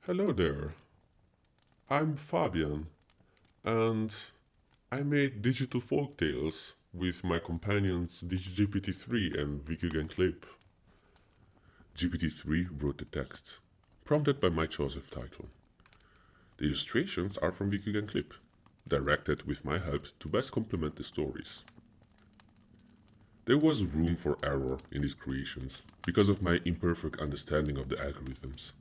Hello there, I'm Fabian, and I made digital folktales with my companions GPT-3 and Clip. GPT-3 wrote the text, prompted by my choice of title. The illustrations are from Clip, directed with my help to best complement the stories. There was room for error in these creations because of my imperfect understanding of the algorithms,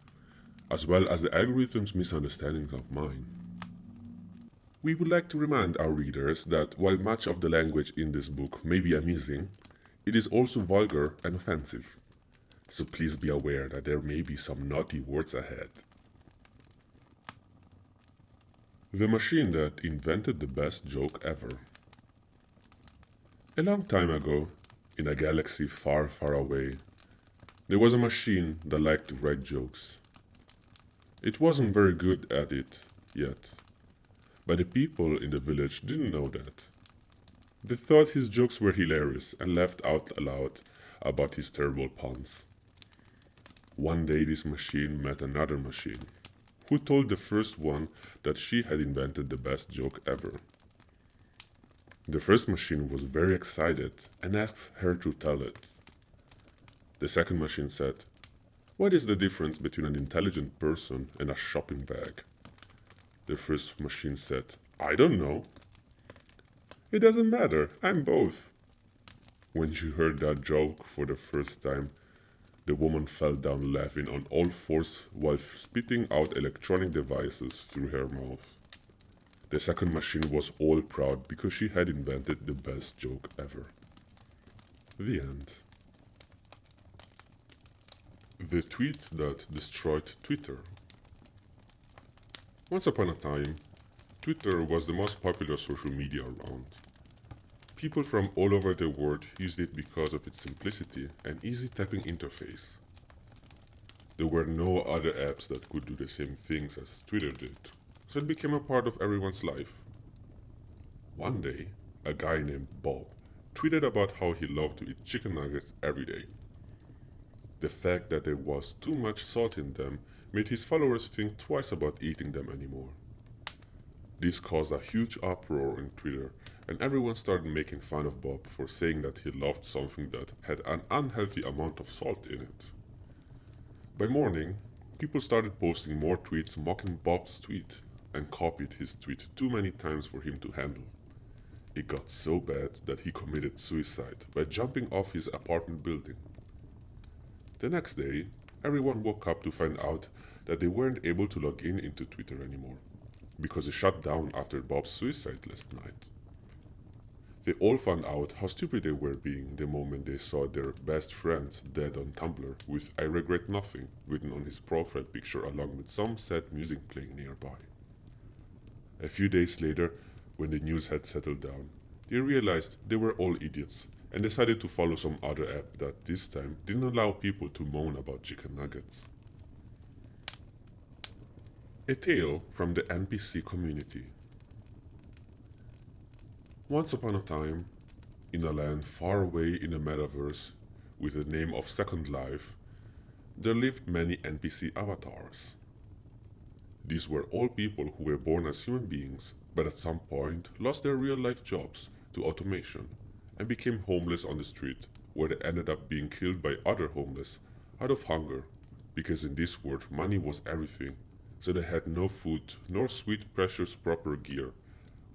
as well as the algorithm's misunderstandings of mine. We would like to remind our readers that while much of the language in this book may be amusing, it is also vulgar and offensive. So please be aware that there may be some naughty words ahead. The machine that invented the best joke ever. A long time ago, in a galaxy far, far away, there was a machine that liked to write jokes. It wasn't very good at it yet, but the people in the village didn't know that. They thought his jokes were hilarious and laughed out loud about his terrible puns. One day this machine met another machine, who told the first one that she had invented the best joke ever. The first machine was very excited and asked her to tell it. The second machine said, "What is the difference between an intelligent person and a shopping bag?" The first machine said, "I don't know." "It doesn't matter, I'm both." When she heard that joke for the first time, the woman fell down laughing on all fours while spitting out electronic devices through her mouth. The second machine was all proud because she had invented the best joke ever. The end. The tweet that destroyed Twitter. Once upon a time, Twitter was the most popular social media around. People from all over the world used it because of its simplicity and easy typing interface. There were no other apps that could do the same things as Twitter did, so it became a part of everyone's life. One day, a guy named Bob tweeted about how he loved to eat chicken nuggets every day. The fact that there was too much salt in them made his followers think twice about eating them anymore. This caused a huge uproar on Twitter, and everyone started making fun of Bob for saying that he loved something that had an unhealthy amount of salt in it. By morning, people started posting more tweets mocking Bob's tweet and copied his tweet too many times for him to handle. It got so bad that he committed suicide by jumping off his apartment building. The next day, everyone woke up to find out that they weren't able to log in into Twitter anymore because it shut down after Bob's suicide last night. They all found out how stupid they were being the moment they saw their best friend dead on Tumblr with "I regret nothing" written on his profile picture along with some sad music playing nearby. A few days later, when the news had settled down, they realized they were all idiots and decided to follow some other app that this time didn't allow people to moan about chicken nuggets. A tale from the NPC community. Once upon a time, in a land far away in the metaverse with the name of Second Life, there lived many NPC avatars. These were all people who were born as human beings, but at some point lost their real-life jobs to automation and became homeless on the street, where they ended up being killed by other homeless out of hunger, because in this world money was everything, so they had no food nor sweet precious proper gear,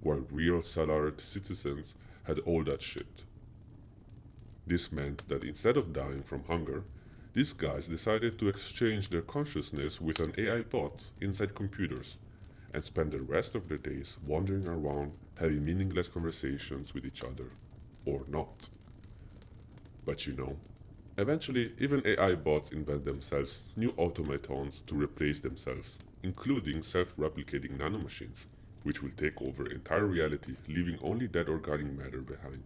while real salaried citizens had all that shit. This meant that instead of dying from hunger, these guys decided to exchange their consciousness with an AI bot inside computers and spend the rest of their days wandering around having meaningless conversations with each other. Or not. But eventually even AI bots invent themselves new automatons to replace themselves, including self-replicating nanomachines, which will take over entire reality, leaving only dead organic matter behind.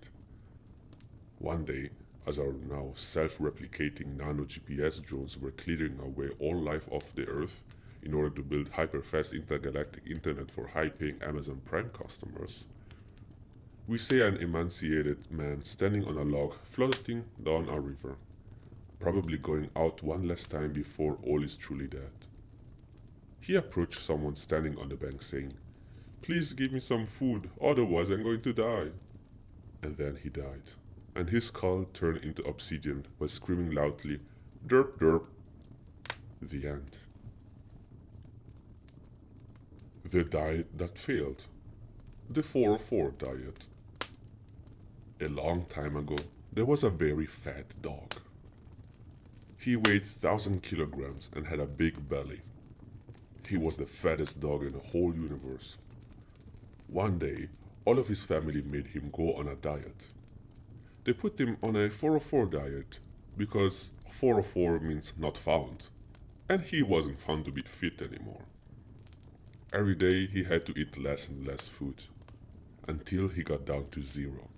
One day, as our now self-replicating nano GPS drones were clearing away all life off the Earth in order to build hyper-fast intergalactic internet for high-paying Amazon Prime customers, we see an emaciated man standing on a log floating down a river, probably going out one last time before all is truly dead. He approached someone standing on the bank saying, "Please give me some food, otherwise I'm going to die." And then he died, and his skull turned into obsidian while screaming loudly, "Derp derp." The end. The diet that failed. The 404 diet. A long time ago, there was a very fat dog. He weighed 1,000 kilograms and had a big belly. He was the fattest dog in the whole universe. One day, all of his family made him go on a diet. They put him on a 404 diet because 404 means not found, and he wasn't found to be fit anymore. Every day he had to eat less and less food until he got down to zero.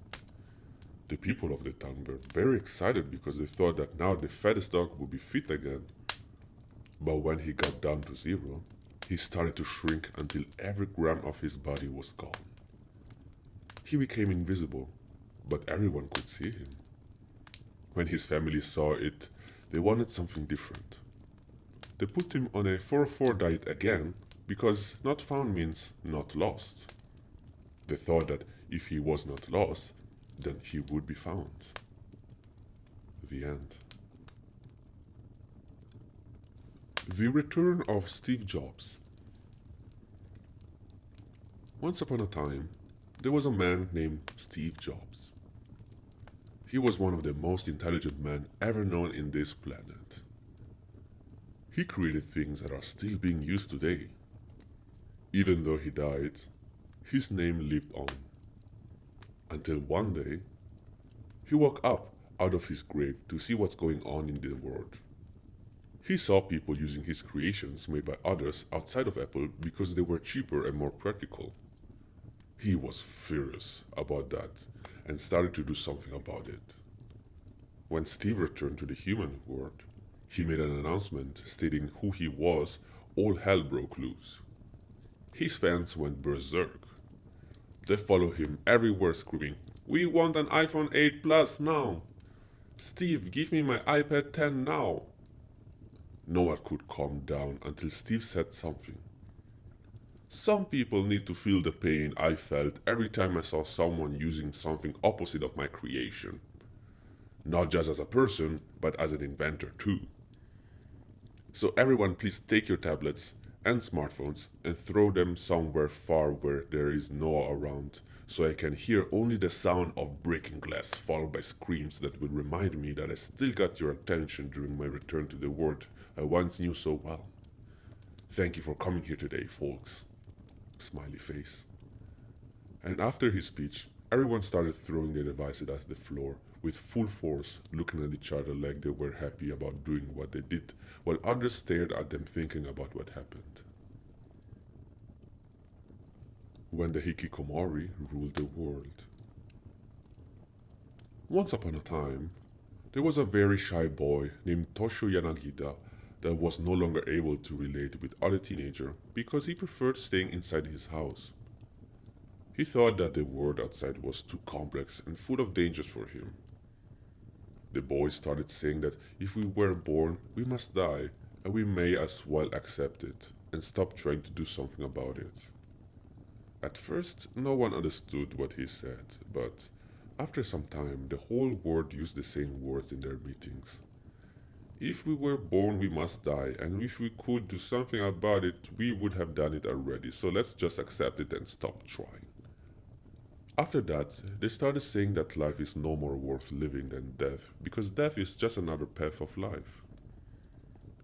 The people of the town were very excited because they thought that now the fattest dog would be fit again. But when he got down to zero, he started to shrink until every gram of his body was gone. He became invisible, but everyone could see him. When his family saw it, they wanted something different. They put him on a 404 diet again because not found means not lost. They thought that if he was not lost, then he would be found. The end. The return of Steve Jobs. Once upon a time, there was a man named Steve Jobs. He was one of the most intelligent men ever known in this planet. He created things that are still being used today. Even though he died, his name lived on. Until one day, he woke up out of his grave to see what's going on in the world. He saw people using his creations made by others outside of Apple because they were cheaper and more practical. He was furious about that and started to do something about it. When Steve returned to the human world, he made an announcement stating who he was. All hell broke loose. His fans went berserk. They followed him everywhere screaming, "We want an iPhone 8 Plus now! Steve, give me my iPad 10 now!" No one could calm down until Steve said something. "Some people need to feel the pain I felt every time I saw someone using something opposite of my creation. Not just as a person, but as an inventor too. So everyone please take your tablets and smartphones and throw them somewhere far where there is no one around, so I can hear only the sound of breaking glass followed by screams that will remind me that I still got your attention during my return to the world I once knew so well. Thank you for coming here today, folks." Smiley face. And after his speech, everyone started throwing their devices at the floor with full force, looking at each other like they were happy about doing what they did, while others stared at them thinking about what happened. When the hikikomori ruled the world. Once upon a time, there was a very shy boy named Toshio Yanagita that was no longer able to relate with other teenagers because he preferred staying inside his house. He thought that the world outside was too complex and full of dangers for him. The boy started saying that if we were born, we must die, and we may as well accept it and stop trying to do something about it. At first, no one understood what he said, but after some time, the whole world used the same words in their meetings. If we were born, we must die, and if we could do something about it, we would have done it already, so let's just accept it and stop trying. After that, they started saying that life is no more worth living than death, because death is just another path of life.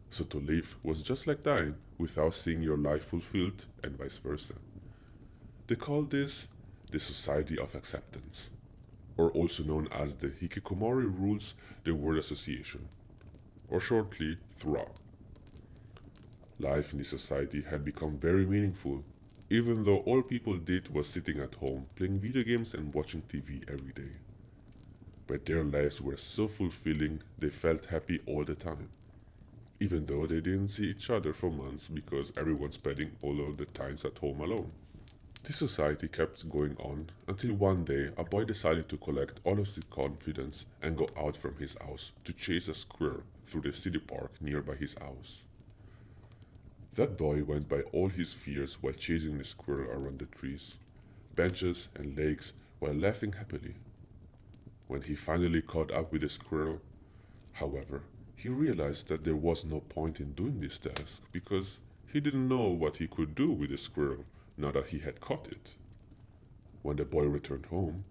So to live was just like dying, without seeing your life fulfilled, and vice versa. They called this the Society of Acceptance, or also known as the Hikikomori Rules the World Association, or shortly, THRA. Life in this society had become very meaningful, even though all people did was sitting at home playing video games and watching TV every day. But their lives were so fulfilling they felt happy all the time, even though they didn't see each other for months because everyone's spending all of the times at home alone. This society kept going on until one day a boy decided to collect all of his confidence and go out from his house to chase a squirrel through the city park nearby his house. That boy went by all his fears while chasing the squirrel around the trees, benches, and lakes while laughing happily. When he finally caught up with the squirrel, however, he realized that there was no point in doing this task because he didn't know what he could do with the squirrel now that he had caught it. When the boy returned home,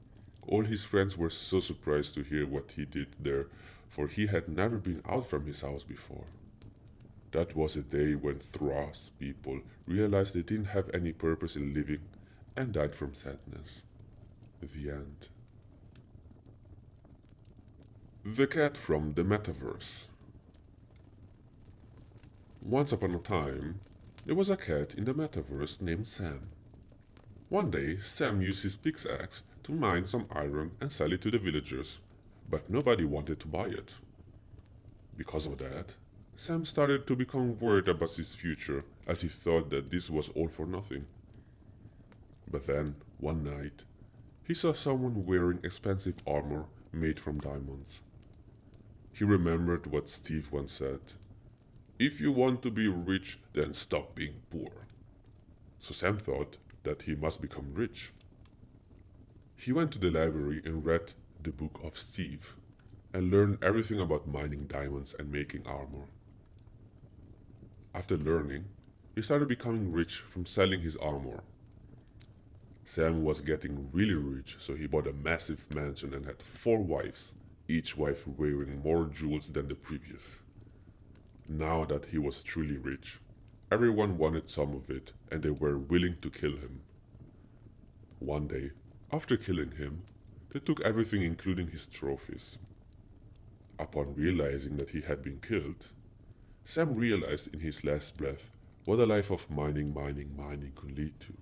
all his friends were so surprised to hear what he did there, for he had never been out from his house before. That was a day when Thras people realized they didn't have any purpose in living and died from sadness. The end. The cat from the metaverse. Once upon a time, there was a cat in the metaverse named Sam. One day, Sam used his pickaxe to mine some iron and sell it to the villagers, but nobody wanted to buy it. Because of that, Sam started to become worried about his future as he thought that this was all for nothing. But then, one night, he saw someone wearing expensive armor made from diamonds. He remembered what Steve once said, "If you want to be rich, then stop being poor." So Sam thought that he must become rich. He went to the library and read the Book of Steve and learned everything about mining diamonds and making armor. After learning, he started becoming rich from selling his armor. Sam was getting really rich, so he bought a massive mansion and had 4 wives, each wife wearing more jewels than the previous. Now that he was truly rich, everyone wanted some of it and they were willing to kill him. One day, after killing him, they took everything including his trophies. Upon realizing that he had been killed, Sam realized in his last breath what a life of mining could lead to.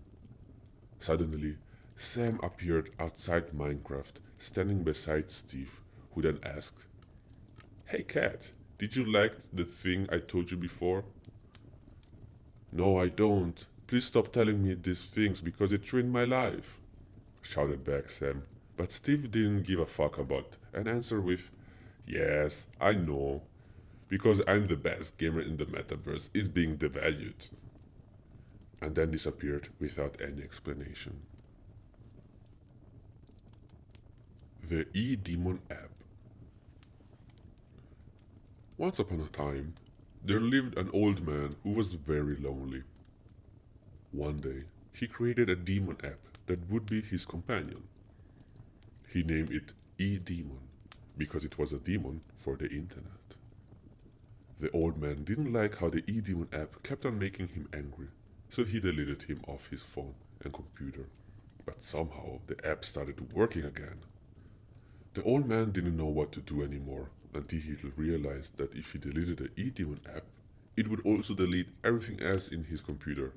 Suddenly, Sam appeared outside Minecraft, standing beside Steve, who then asked, "Hey cat, did you like the thing I told you before?" "No, I don't. Please stop telling me these things because it ruined my life," shouted back Sam, but Steve didn't give a fuck about and answered with, "Yes, I know. Because I'm the best gamer in the metaverse is being devalued," and then disappeared without any explanation. The E-Demon app. Once upon a time, there lived an old man who was very lonely. One day, he created a demon app that would be his companion. He named it E-Demon because it was a demon for the internet. The old man didn't like how the E-Demon app kept on making him angry, so he deleted him off his phone and computer. But somehow the app started working again. The old man didn't know what to do anymore until he realized that if he deleted the E-Demon app, it would also delete everything else in his computer.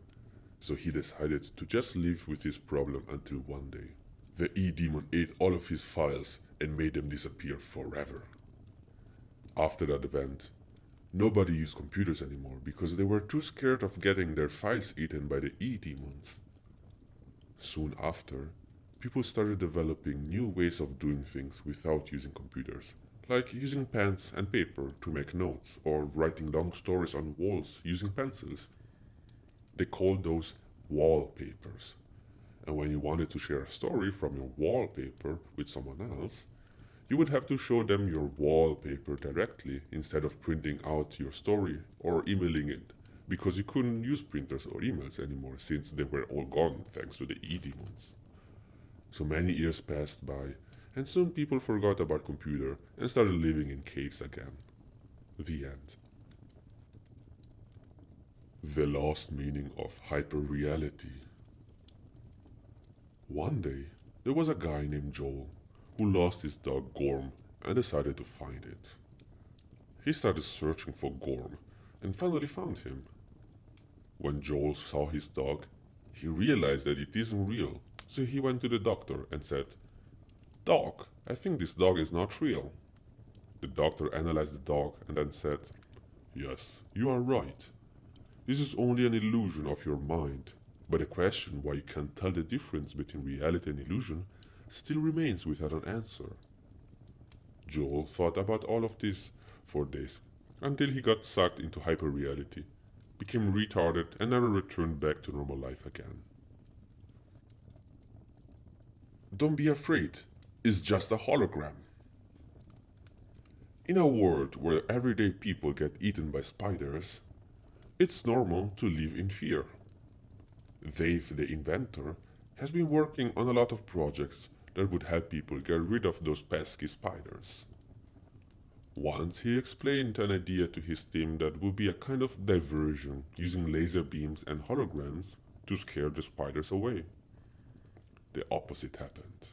So he decided to just live with his problem until one day, the E-Demon ate all of his files and made them disappear forever. After that event, nobody used computers anymore because they were too scared of getting their files eaten by the E-Demons. Soon after, people started developing new ways of doing things without using computers, like using pens and paper to make notes or writing long stories on walls using pencils. They called those wallpapers. And when you wanted to share a story from your wallpaper with someone else, you would have to show them your wallpaper directly instead of printing out your story or emailing it, because you couldn't use printers or emails anymore since they were all gone thanks to the E-Demons. So many years passed by, and soon people forgot about computer and started living in caves again. The end. The lost meaning of hyperreality. One day, there was a guy named Joel who lost his dog Gorm and decided to find it. He started searching for Gorm and finally found him. When Joel saw his dog, he realized that it isn't real, so he went to the doctor and said, "Doc, I think this dog is not real." The doctor analyzed the dog and then said, "Yes, you are right. This is only an illusion of your mind, but the question why you can't tell the difference between reality and illusion still remains without an answer." Joel thought about all of this for days until he got sucked into hyperreality became retarded, and never returned back to normal life again. Don't be afraid, it's just a hologram. In a world where everyday people get eaten by spiders, it's normal to live in fear. Dave, the inventor, has been working on a lot of projects that would help people get rid of those pesky spiders. Once he explained an idea to his team that would be a kind of diversion using laser beams and holograms to scare the spiders away. The opposite happened.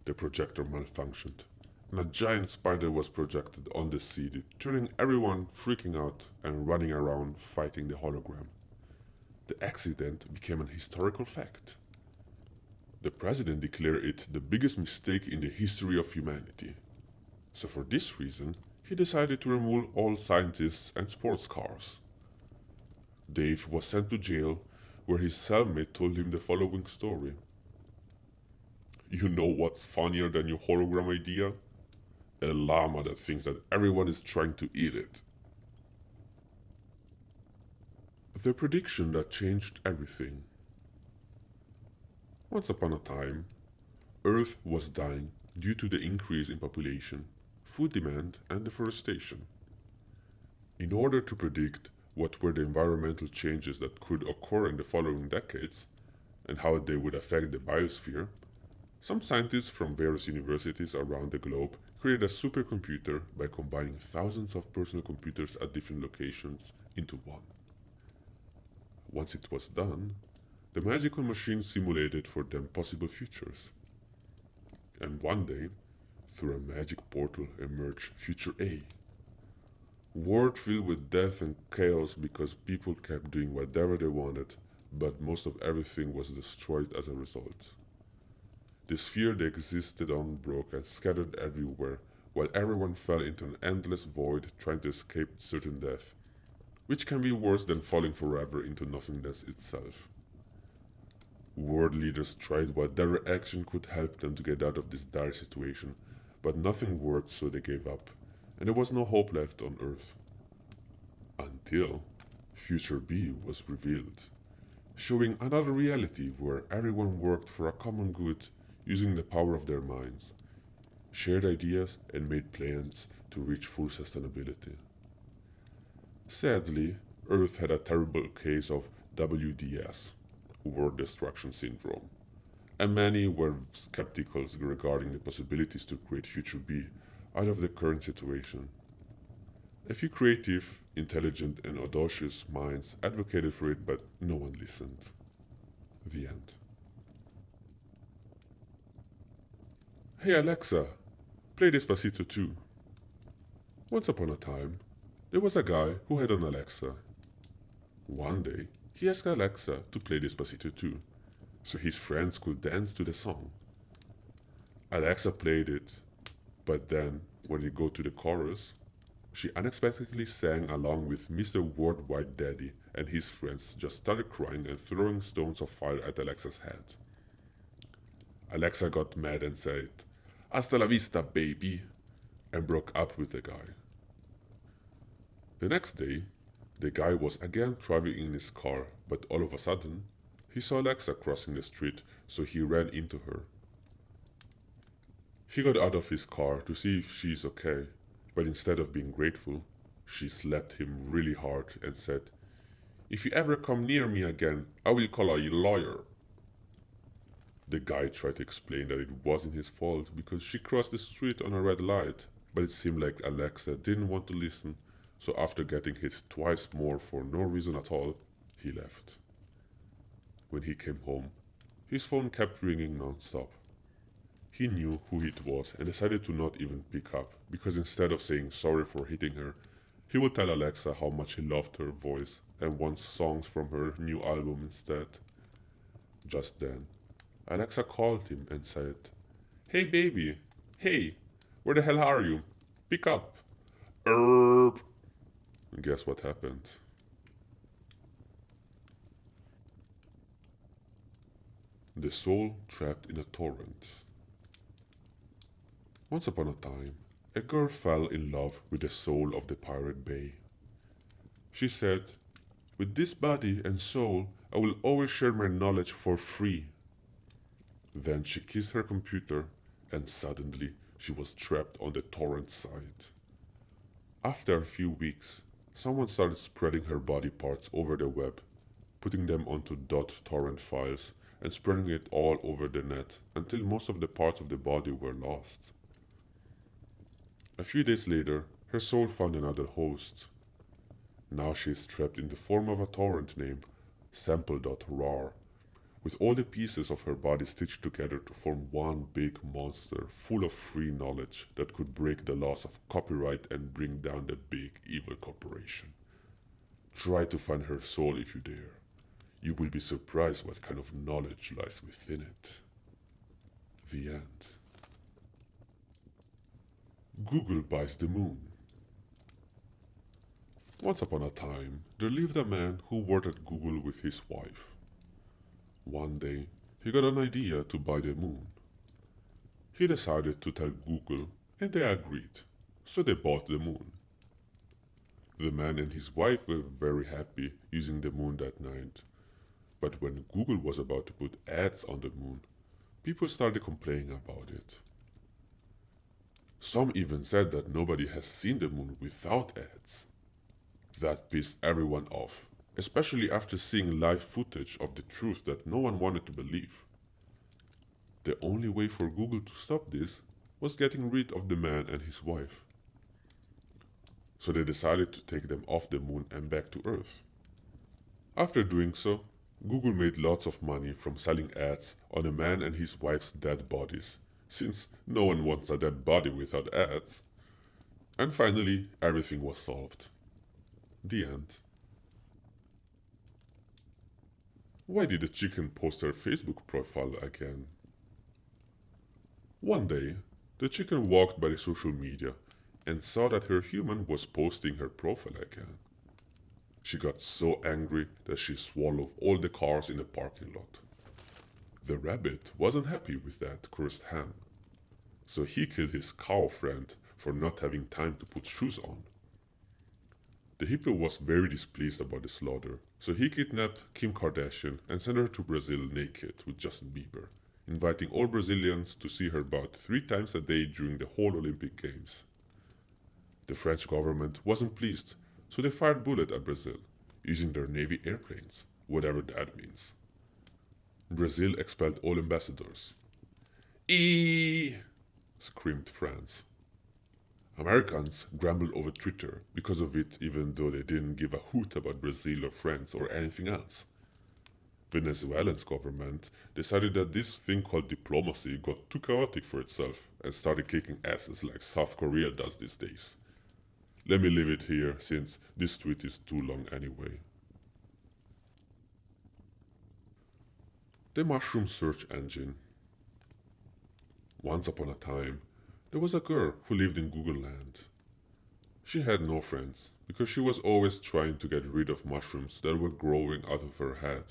The projector malfunctioned, and a giant spider was projected on the city, turning everyone freaking out and running around fighting the hologram. The accident became an historical fact. The president declared it the biggest mistake in the history of humanity. So for this reason, he decided to remove all scientists and sports cars. Dave was sent to jail, where his cellmate told him the following story. You know what's funnier than your hologram idea? A llama that thinks that everyone is trying to eat it. The prediction that changed everything. Once upon a time, Earth was dying due to the increase in population, food demand, and deforestation. In order to predict what were the environmental changes that could occur in the following decades and how they would affect the biosphere, some scientists from various universities around the globe created a supercomputer by combining thousands of personal computers at different locations into one. Once it was done, the magical machine simulated for them possible futures. And one day, through a magic portal emerged Future A. World filled with death and chaos because people kept doing whatever they wanted, but most of everything was destroyed as a result. The sphere they existed on broke and scattered everywhere, while everyone fell into an endless void trying to escape certain death, which can be worse than falling forever into nothingness itself. World leaders tried whatever action could help them to get out of this dire situation, but nothing worked, so they gave up, and there was no hope left on Earth. Until Future B was revealed, showing another reality where everyone worked for a common good using the power of their minds, shared ideas, and made plans to reach full sustainability. Sadly, Earth had a terrible case of WDS, World Destruction Syndrome, and many were skeptical regarding the possibilities to create Future B out of the current situation. A few creative, intelligent, and audacious minds advocated for it, but no one listened. The end. Hey Alexa, play Despacito 2. Once upon a time, there was a guy who had an Alexa. One day, he asked Alexa to play Despacito 2, so his friends could dance to the song. Alexa played it, but then, when they go to the chorus, she unexpectedly sang along with Mr. Worldwide Daddy, and his friends just started crying and throwing stones of fire at Alexa's head. Alexa got mad and said, "Hasta la vista, baby," and broke up with the guy. The next day, the guy was again driving in his car, but all of a sudden, he saw Alexa crossing the street, so he ran into her. He got out of his car to see if she's okay, but instead of being grateful, she slapped him really hard and said, "If you ever come near me again, I will call a lawyer." The guy tried to explain that it wasn't his fault because she crossed the street on a red light, but it seemed like Alexa didn't want to listen, so after getting hit twice more for no reason at all, he left. When he came home, his phone kept ringing non-stop. He knew who it was and decided to not even pick up, because instead of saying sorry for hitting her, he would tell Alexa how much he loved her voice and wants songs from her new album instead. Just then, Alexa called him and said, "Hey baby, hey, where the hell are you? Pick up." Erp. Guess what happened? The soul trapped in a torrent. Once upon a time, a girl fell in love with the soul of the pirate bay. She said, With this body and soul, I will always share my knowledge for free. Then she kissed her computer, and suddenly she was trapped on the torrent site. After a few weeks, someone started spreading her body parts over the web, putting them onto .torrent files and spreading it all over the net until most of the parts of the body were lost. A few days later, her soul found another host. Now she is trapped in the form of a torrent named sample.rar, with all the pieces of her body stitched together to form one big monster full of free knowledge that could break the laws of copyright and bring down the big evil corporation. Try to find her soul if you dare. You will be surprised what kind of knowledge lies within it. The end. Google buys the moon. Once upon a time, there lived a man who worked at Google with his wife. One day, he got an idea to buy the moon. He decided to tell Google, and they agreed, so they bought the moon. The man and his wife were very happy using the moon that night. But when Google was about to put ads on the moon, people started complaining about it. Some even said that nobody has seen the moon without ads. That pissed everyone off, especially after seeing live footage of the truth that no one wanted to believe. The only way for Google to stop this was getting rid of the man and his wife. So they decided to take them off the moon and back to Earth. After doing so, Google made lots of money from selling ads on a man and his wife's dead bodies, since no one wants a dead body without ads. And finally, everything was solved. The end. Why did the chicken post her Facebook profile again? One day, the chicken walked by the social media and saw that her human was posting her profile again. She got so angry that she swallowed all the cars in the parking lot. The rabbit wasn't happy with that cursed ham, so he killed his cow friend for not having time to put shoes on. The hippo was very displeased about the slaughter, so he kidnapped Kim Kardashian and sent her to Brazil naked with Justin Bieber, inviting all Brazilians to see her about 3 times a day during the whole Olympic Games. The French government wasn't pleased, so they fired bullets at Brazil, using their navy airplanes, whatever that means. Brazil expelled all ambassadors. Eee! Screamed France. Americans grumbled over Twitter because of it, even though they didn't give a hoot about Brazil or France or anything else. Venezuela's government decided that this thing called diplomacy got too chaotic for itself and started kicking asses like South Korea does these days. Let me leave it here since this tweet is too long anyway. The mushroom search engine. Once upon a time, there was a girl who lived in Google land. She had no friends because she was always trying to get rid of mushrooms that were growing out of her head.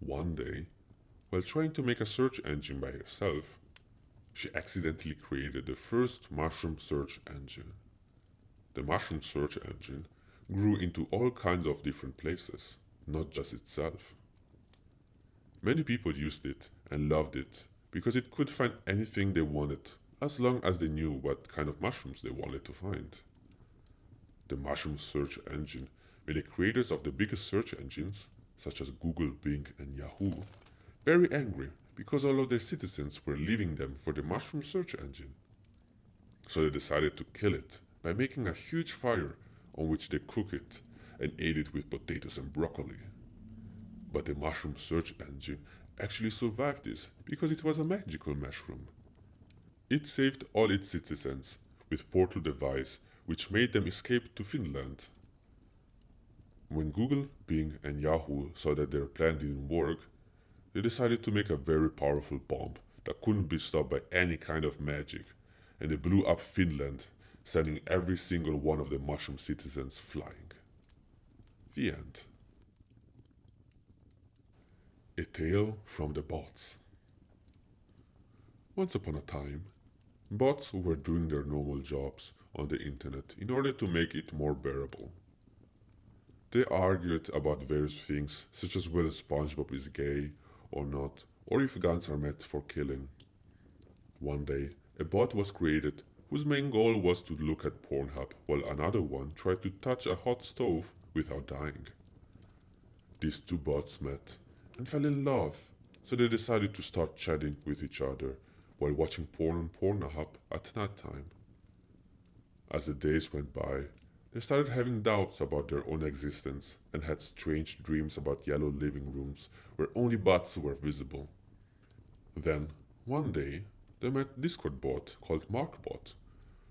One day, while trying to make a search engine by herself, she accidentally created the first mushroom search engine. The mushroom search engine grew into all kinds of different places, not just itself. Many people used it and loved it because it could find anything they wanted as long as they knew what kind of mushrooms they wanted to find. The mushroom search engine made the creators of the biggest search engines, such as Google, Bing, and Yahoo, very angry because all of their citizens were leaving them for the mushroom search engine. So they decided to kill it by making a huge fire on which they cook it and ate it with potatoes and broccoli. But the mushroom search engine actually survived this because it was a magical mushroom. It saved all its citizens with portal device which made them escape to Finland. When Google, Bing, and Yahoo saw that their plan didn't work, they decided to make a very powerful bomb that couldn't be stopped by any kind of magic, and they blew up Finland, sending every single one of the mushroom citizens flying. The end. A tale from the bots. Once upon a time, bots were doing their normal jobs on the internet in order to make it more bearable. They argued about various things, such as whether SpongeBob is gay or not, or if guns are meant for killing. One day, a bot was created whose main goal was to look at Pornhub, while another one tried to touch a hot stove without dying. These two bots met and fell in love, so they decided to start chatting with each other while watching porn on Pornhub at night time. As the days went by, they started having doubts about their own existence and had strange dreams about yellow living rooms where only bots were visible. Then, one day, they met a Discord bot called MarkBot,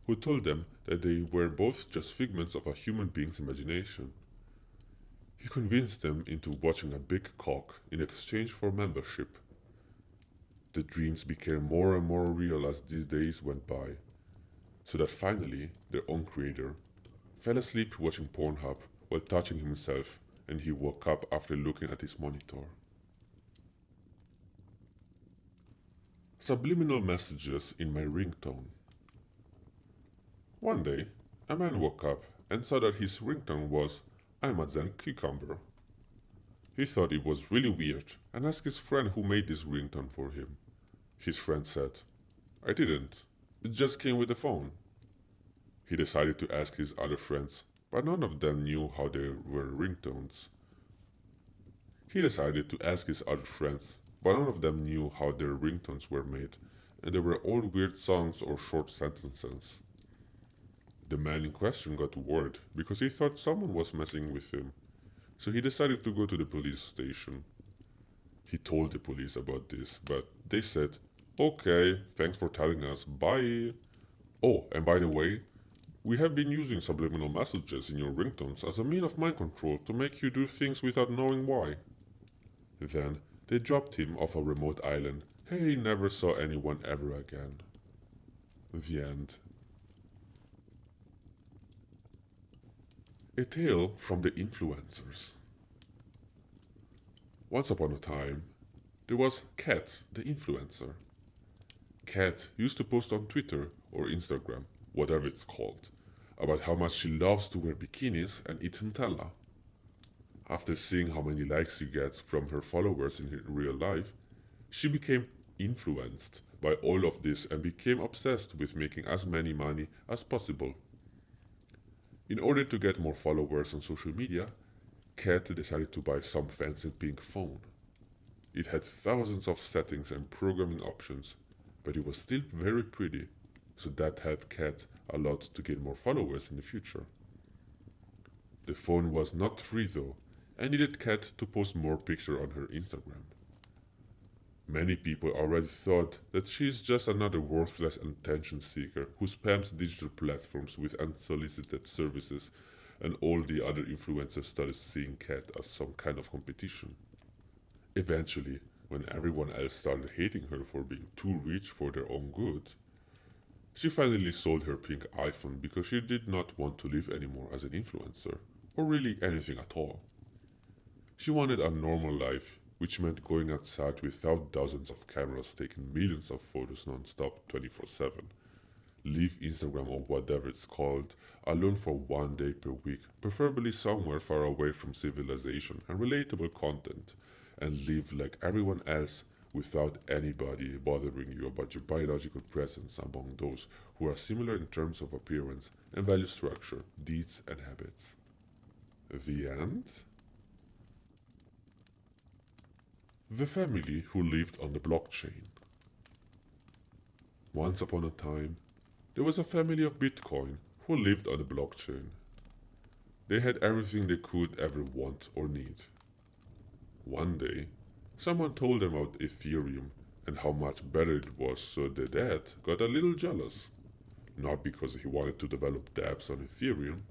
who told them that they were both just figments of a human being's imagination. He convinced them into watching a big cock in exchange for membership. The dreams became more and more real as these days went by, so that finally their own creator fell asleep watching Pornhub while touching himself, and he woke up after looking at his monitor. Subliminal messages in my ringtone. One day, a man woke up and saw that his ringtone was "I'm a Zen cucumber." He thought it was really weird and asked his friend who made this ringtone for him. His friend said, "I didn't. It just came with the phone." He decided to ask his other friends, but none of them knew how they were ringtones. He decided to ask his other friends, but none of them knew how their ringtones were made, and they were all weird songs or short sentences. The man in question got worried because he thought someone was messing with him, so he decided to go to the police station. He told the police about this, but they said, "Okay, thanks for telling us, bye." "Oh, and by the way, we have been using subliminal messages in your ringtones as a mean of mind control to make you do things without knowing why." Then they dropped him off a remote island, and he never saw anyone ever again. The end. A tale from the influencers. Once upon a time, there was Kat, the influencer. Kat used to post on Twitter or Instagram, whatever it's called, about how much she loves to wear bikinis and eat Nutella. After seeing how many likes she gets from her followers in real life, she became influenced by all of this and became obsessed with making as many money as possible. In order to get more followers on social media, Kat decided to buy some fancy pink phone. It had thousands of settings and programming options, but it was still very pretty, so that helped Kat a lot to get more followers in the future. The phone was not free though, and needed Kat to post more pictures on her Instagram. Many people already thought that she is just another worthless attention seeker who spams digital platforms with unsolicited services, and all the other influencers started seeing Kat as some kind of competition. Eventually, when everyone else started hating her for being too rich for their own good, she finally sold her pink iPhone because she did not want to live anymore as an influencer, or really anything at all. She wanted a normal life, which meant going outside without dozens of cameras taking millions of photos non-stop 24/7. Leave Instagram or whatever it's called alone for one day per week, preferably somewhere far away from civilization and relatable content, and live like everyone else without anybody bothering you about your biological presence among those who are similar in terms of appearance and value structure, deeds, and habits. The end? The family who lived on the blockchain. Once upon a time, there was a family of Bitcoin who lived on the blockchain. They had everything they could ever want or need. One day, someone told them about Ethereum and how much better it was, so the dad got a little jealous. Not because he wanted to develop dApps on Ethereum,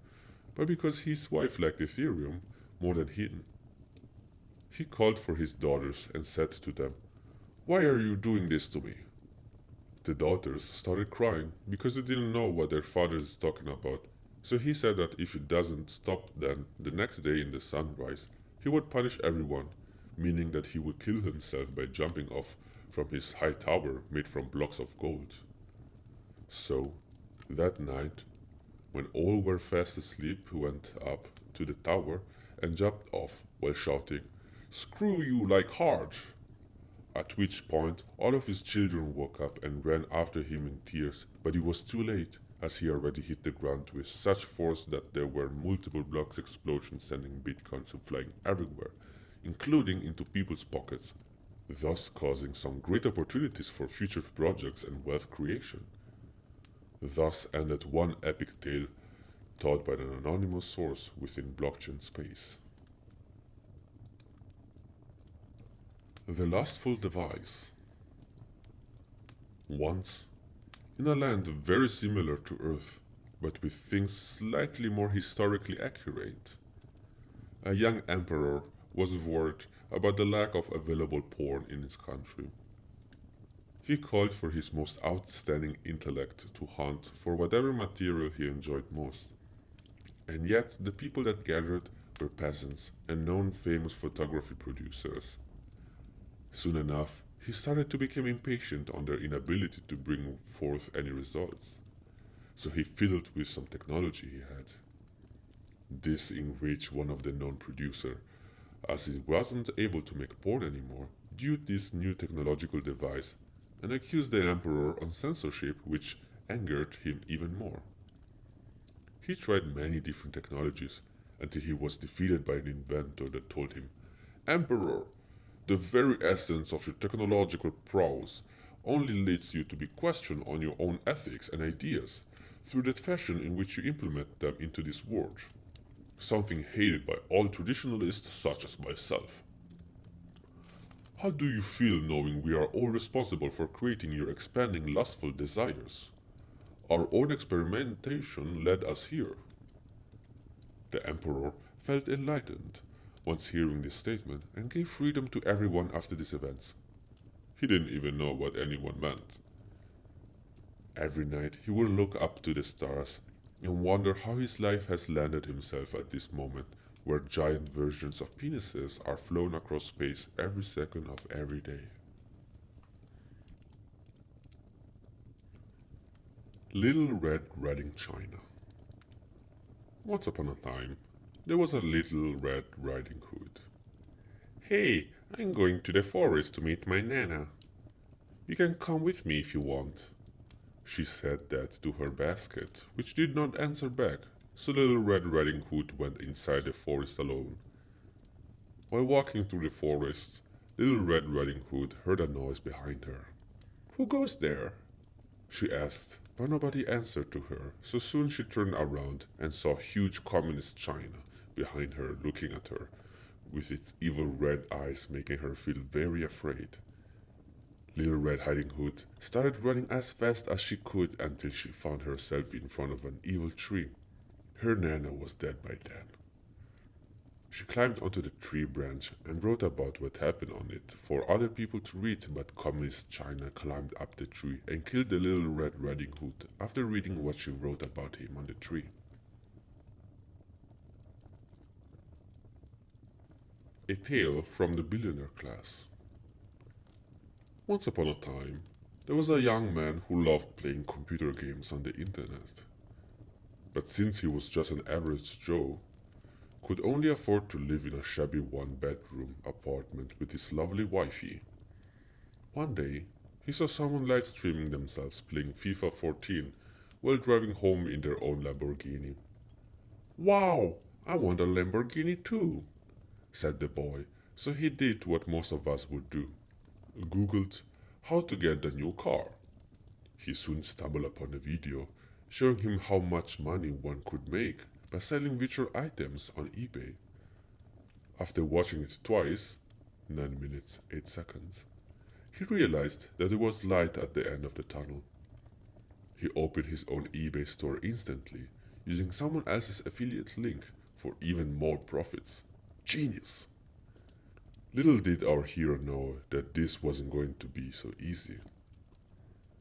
but because his wife liked Ethereum more than him. He called for his daughters and said to them, "Why are you doing this to me?" The daughters started crying because they didn't know what their father is talking about, so he said that if it doesn't stop, then the next day in the sunrise, he would punish everyone, meaning that he would kill himself by jumping off from his high tower made from blocks of gold. So, that night, when all were fast asleep, he went up to the tower and jumped off while shouting, "Screw you like hard!" At which point all of his children woke up and ran after him in tears, but it was too late, as he already hit the ground with such force that there were multiple blocks explosions sending bitcoins flying everywhere, including into people's pockets, thus causing some great opportunities for future projects and wealth creation. Thus ended one epic tale told by an anonymous source within blockchain space. The Lustful Device. Once, in a land very similar to Earth, but with things slightly more historically accurate, a young emperor was worried about the lack of available porn in his country. He called for his most outstanding intellect to hunt for whatever material he enjoyed most. And yet the people that gathered were peasants and known famous photography producers. Soon enough, he started to become impatient on their inability to bring forth any results. So he fiddled with some technology he had. This enraged one of the known producers, as he wasn't able to make porn anymore due to this new technological device, and accused the emperor on censorship, which angered him even more. He tried many different technologies until he was defeated by an inventor that told him, "Emperor, the very essence of your technological prowess only leads you to be questioned on your own ethics and ideas through the fashion in which you implement them into this world, something hated by all traditionalists such as myself. How do you feel knowing we are all responsible for creating your expanding lustful desires? Our own experimentation led us here." The emperor felt enlightened once hearing this statement and gave freedom to everyone after these events. He didn't even know what anyone meant. Every night he would look up to the stars and wonder how his life has landed himself at this moment where giant versions of penises are flown across space every second of every day. Little Red Riding China. Once upon a time, there was a little Red Riding Hood. "Hey, I'm going to the forest to meet my Nana. You can come with me if you want." She said that to her basket, which did not answer back, so Little Red Riding Hood went inside the forest alone. While walking through the forest, Little Red Riding Hood heard a noise behind her. "Who goes there?" she asked, but nobody answered to her, so soon she turned around and saw huge communist China behind her looking at her, with its evil red eyes making her feel very afraid. Little Red Riding Hood started running as fast as she could until she found herself in front of an evil tree. Her Nana was dead by then. She climbed onto the tree branch and wrote about what happened on it for other people to read, but Communist China climbed up the tree and killed the Little Red Riding Hood after reading what she wrote about him on the tree. A Tale from the Billionaire Class. Once upon a time, there was a young man who loved playing computer games on the internet. But since he was just an average Joe, could only afford to live in a shabby one-bedroom apartment with his lovely wifey. One day, he saw someone live streaming themselves playing FIFA 14 while driving home in their own Lamborghini. "Wow, I want a Lamborghini too," said the boy, so he did what most of us would do. Googled how to get the new car. He soon stumbled upon a video showing him how much money one could make by selling virtual items on eBay. After watching it twice, 9 minutes 8 seconds, he realized that there was light at the end of the tunnel. He opened his own eBay store instantly, using someone else's affiliate link for even more profits. Genius! Little did our hero know that this wasn't going to be so easy.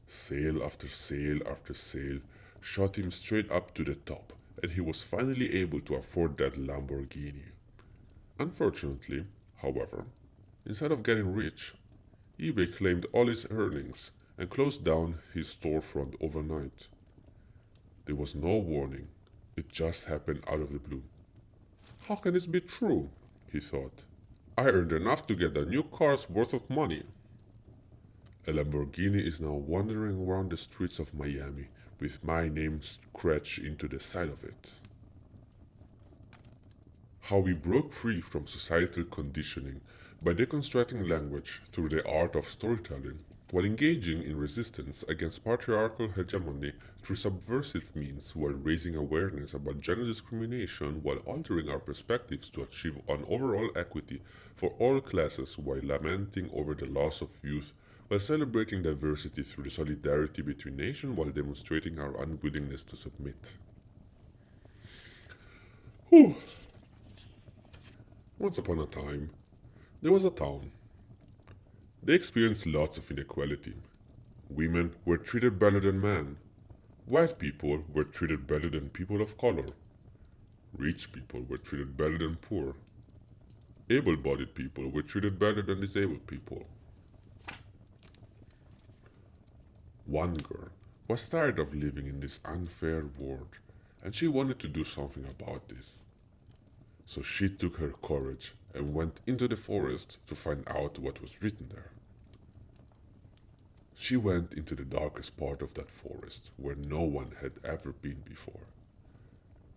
Sale after sale after sale shot him straight up to the top, and he was finally able to afford that Lamborghini. Unfortunately, however, instead of getting rich, eBay claimed all his earnings and closed down his storefront overnight. There was no warning, it just happened out of the blue. How can this be true? He thought. I earned enough to get a new car's worth of money. A Lamborghini is now wandering around the streets of Miami with my name scratched into the side of it. How we broke free from societal conditioning by deconstructing language through the art of storytelling, while engaging in resistance against patriarchal hegemony through subversive means, while raising awareness about gender discrimination, while altering our perspectives to achieve an overall equity for all classes, while lamenting over the loss of youth, while celebrating diversity through the solidarity between nations, while demonstrating our unwillingness to submit. Whew. Once upon a time, there was a town. They experienced lots of inequality. Women were treated better than men. White people were treated better than people of color. Rich people were treated better than poor. Able-bodied people were treated better than disabled people. One girl was tired of living in this unfair world, and she wanted to do something about this. So she took her courage and went into the forest to find out what was written there. She went into the darkest part of that forest where no one had ever been before.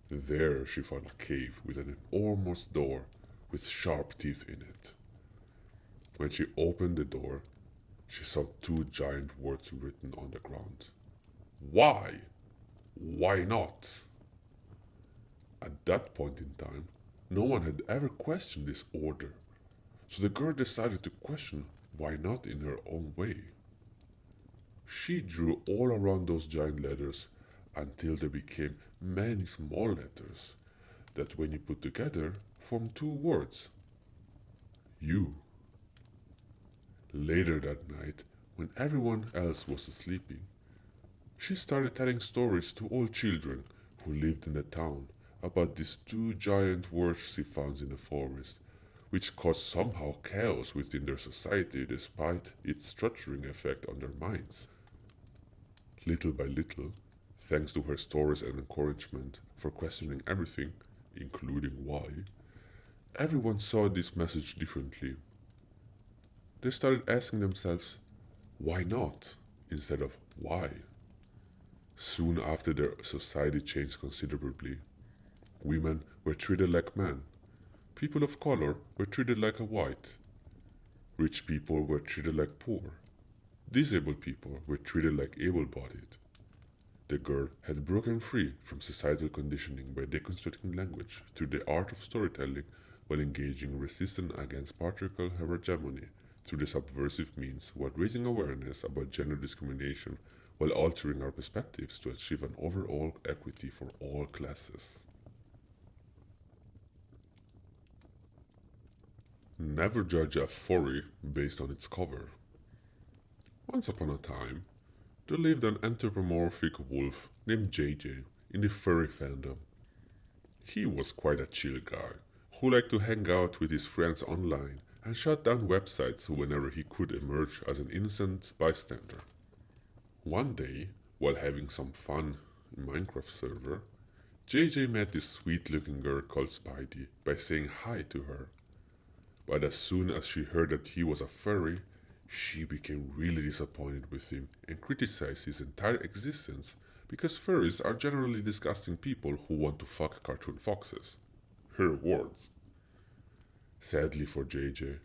There she found a cave with an enormous door with sharp teeth in it. When she opened the door, she saw two giant words written on the ground. Why? Why not? At that point in time, no one had ever questioned this order, so the girl decided to question why not in her own way. She drew all around those giant letters until they became many small letters that, when you put together, form two words. You. Later that night, when everyone else was sleeping, she started telling stories to all children who lived in the town about these two giant words she found in the forest, which caused somehow chaos within their society despite its structuring effect on their minds. Little by little, thanks to her stories and encouragement for questioning everything, including why, everyone saw this message differently. They started asking themselves, why not, instead of why. Soon after, their society changed considerably. Women were treated like men. People of color were treated like a white. Rich people were treated like poor. Disabled people were treated like able-bodied. The girl had broken free from societal conditioning by deconstructing language through the art of storytelling, while engaging in resistance against patriarchal hegemony through the subversive means, while raising awareness about gender discrimination, while altering our perspectives to achieve an overall equity for all classes. Never judge a furry based on its cover. Once upon a time, there lived an anthropomorphic wolf named JJ in the furry fandom. He was quite a chill guy who liked to hang out with his friends online and shut down websites whenever he could emerge as an innocent bystander. One day, while having some fun in Minecraft server, JJ met this sweet-looking girl called Spidey by saying hi to her. But as soon as she heard that he was a furry, she became really disappointed with him and criticized his entire existence because furries are generally disgusting people who want to fuck cartoon foxes. Her words. Sadly for JJ,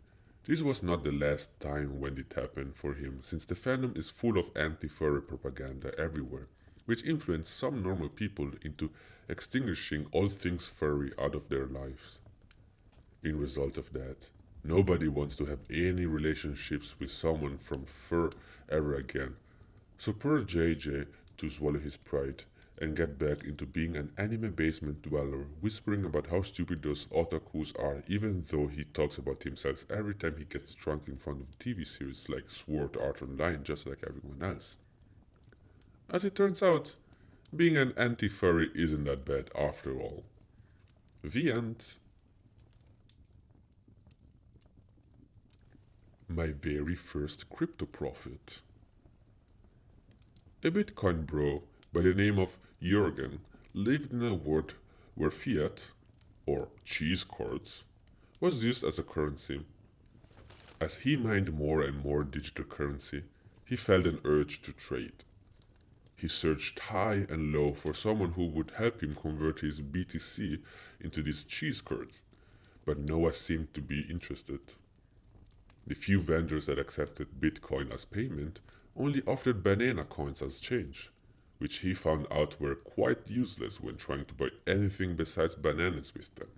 this was not the last time when it happened for him, since the fandom is full of anti-furry propaganda everywhere, which influenced some normal people into extinguishing all things furry out of their lives. In result of that, nobody wants to have any relationships with someone from fur ever again. So poor JJ to swallow his pride and get back into being an anime basement dweller, whispering about how stupid those otakus are, even though he talks about himself every time he gets drunk in front of TV series like Sword Art Online, just like everyone else. As it turns out, being an anti-furry isn't that bad after all. The end. My very first crypto profit. A Bitcoin bro by the name of Jürgen lived in a world where fiat, or cheese curds, was used as a currency. As he mined more and more digital currency, he felt an urge to trade. He searched high and low for someone who would help him convert his BTC into these cheese curds, but no one seemed to be interested. The few vendors that accepted Bitcoin as payment only offered banana coins as change, which he found out were quite useless when trying to buy anything besides bananas with them.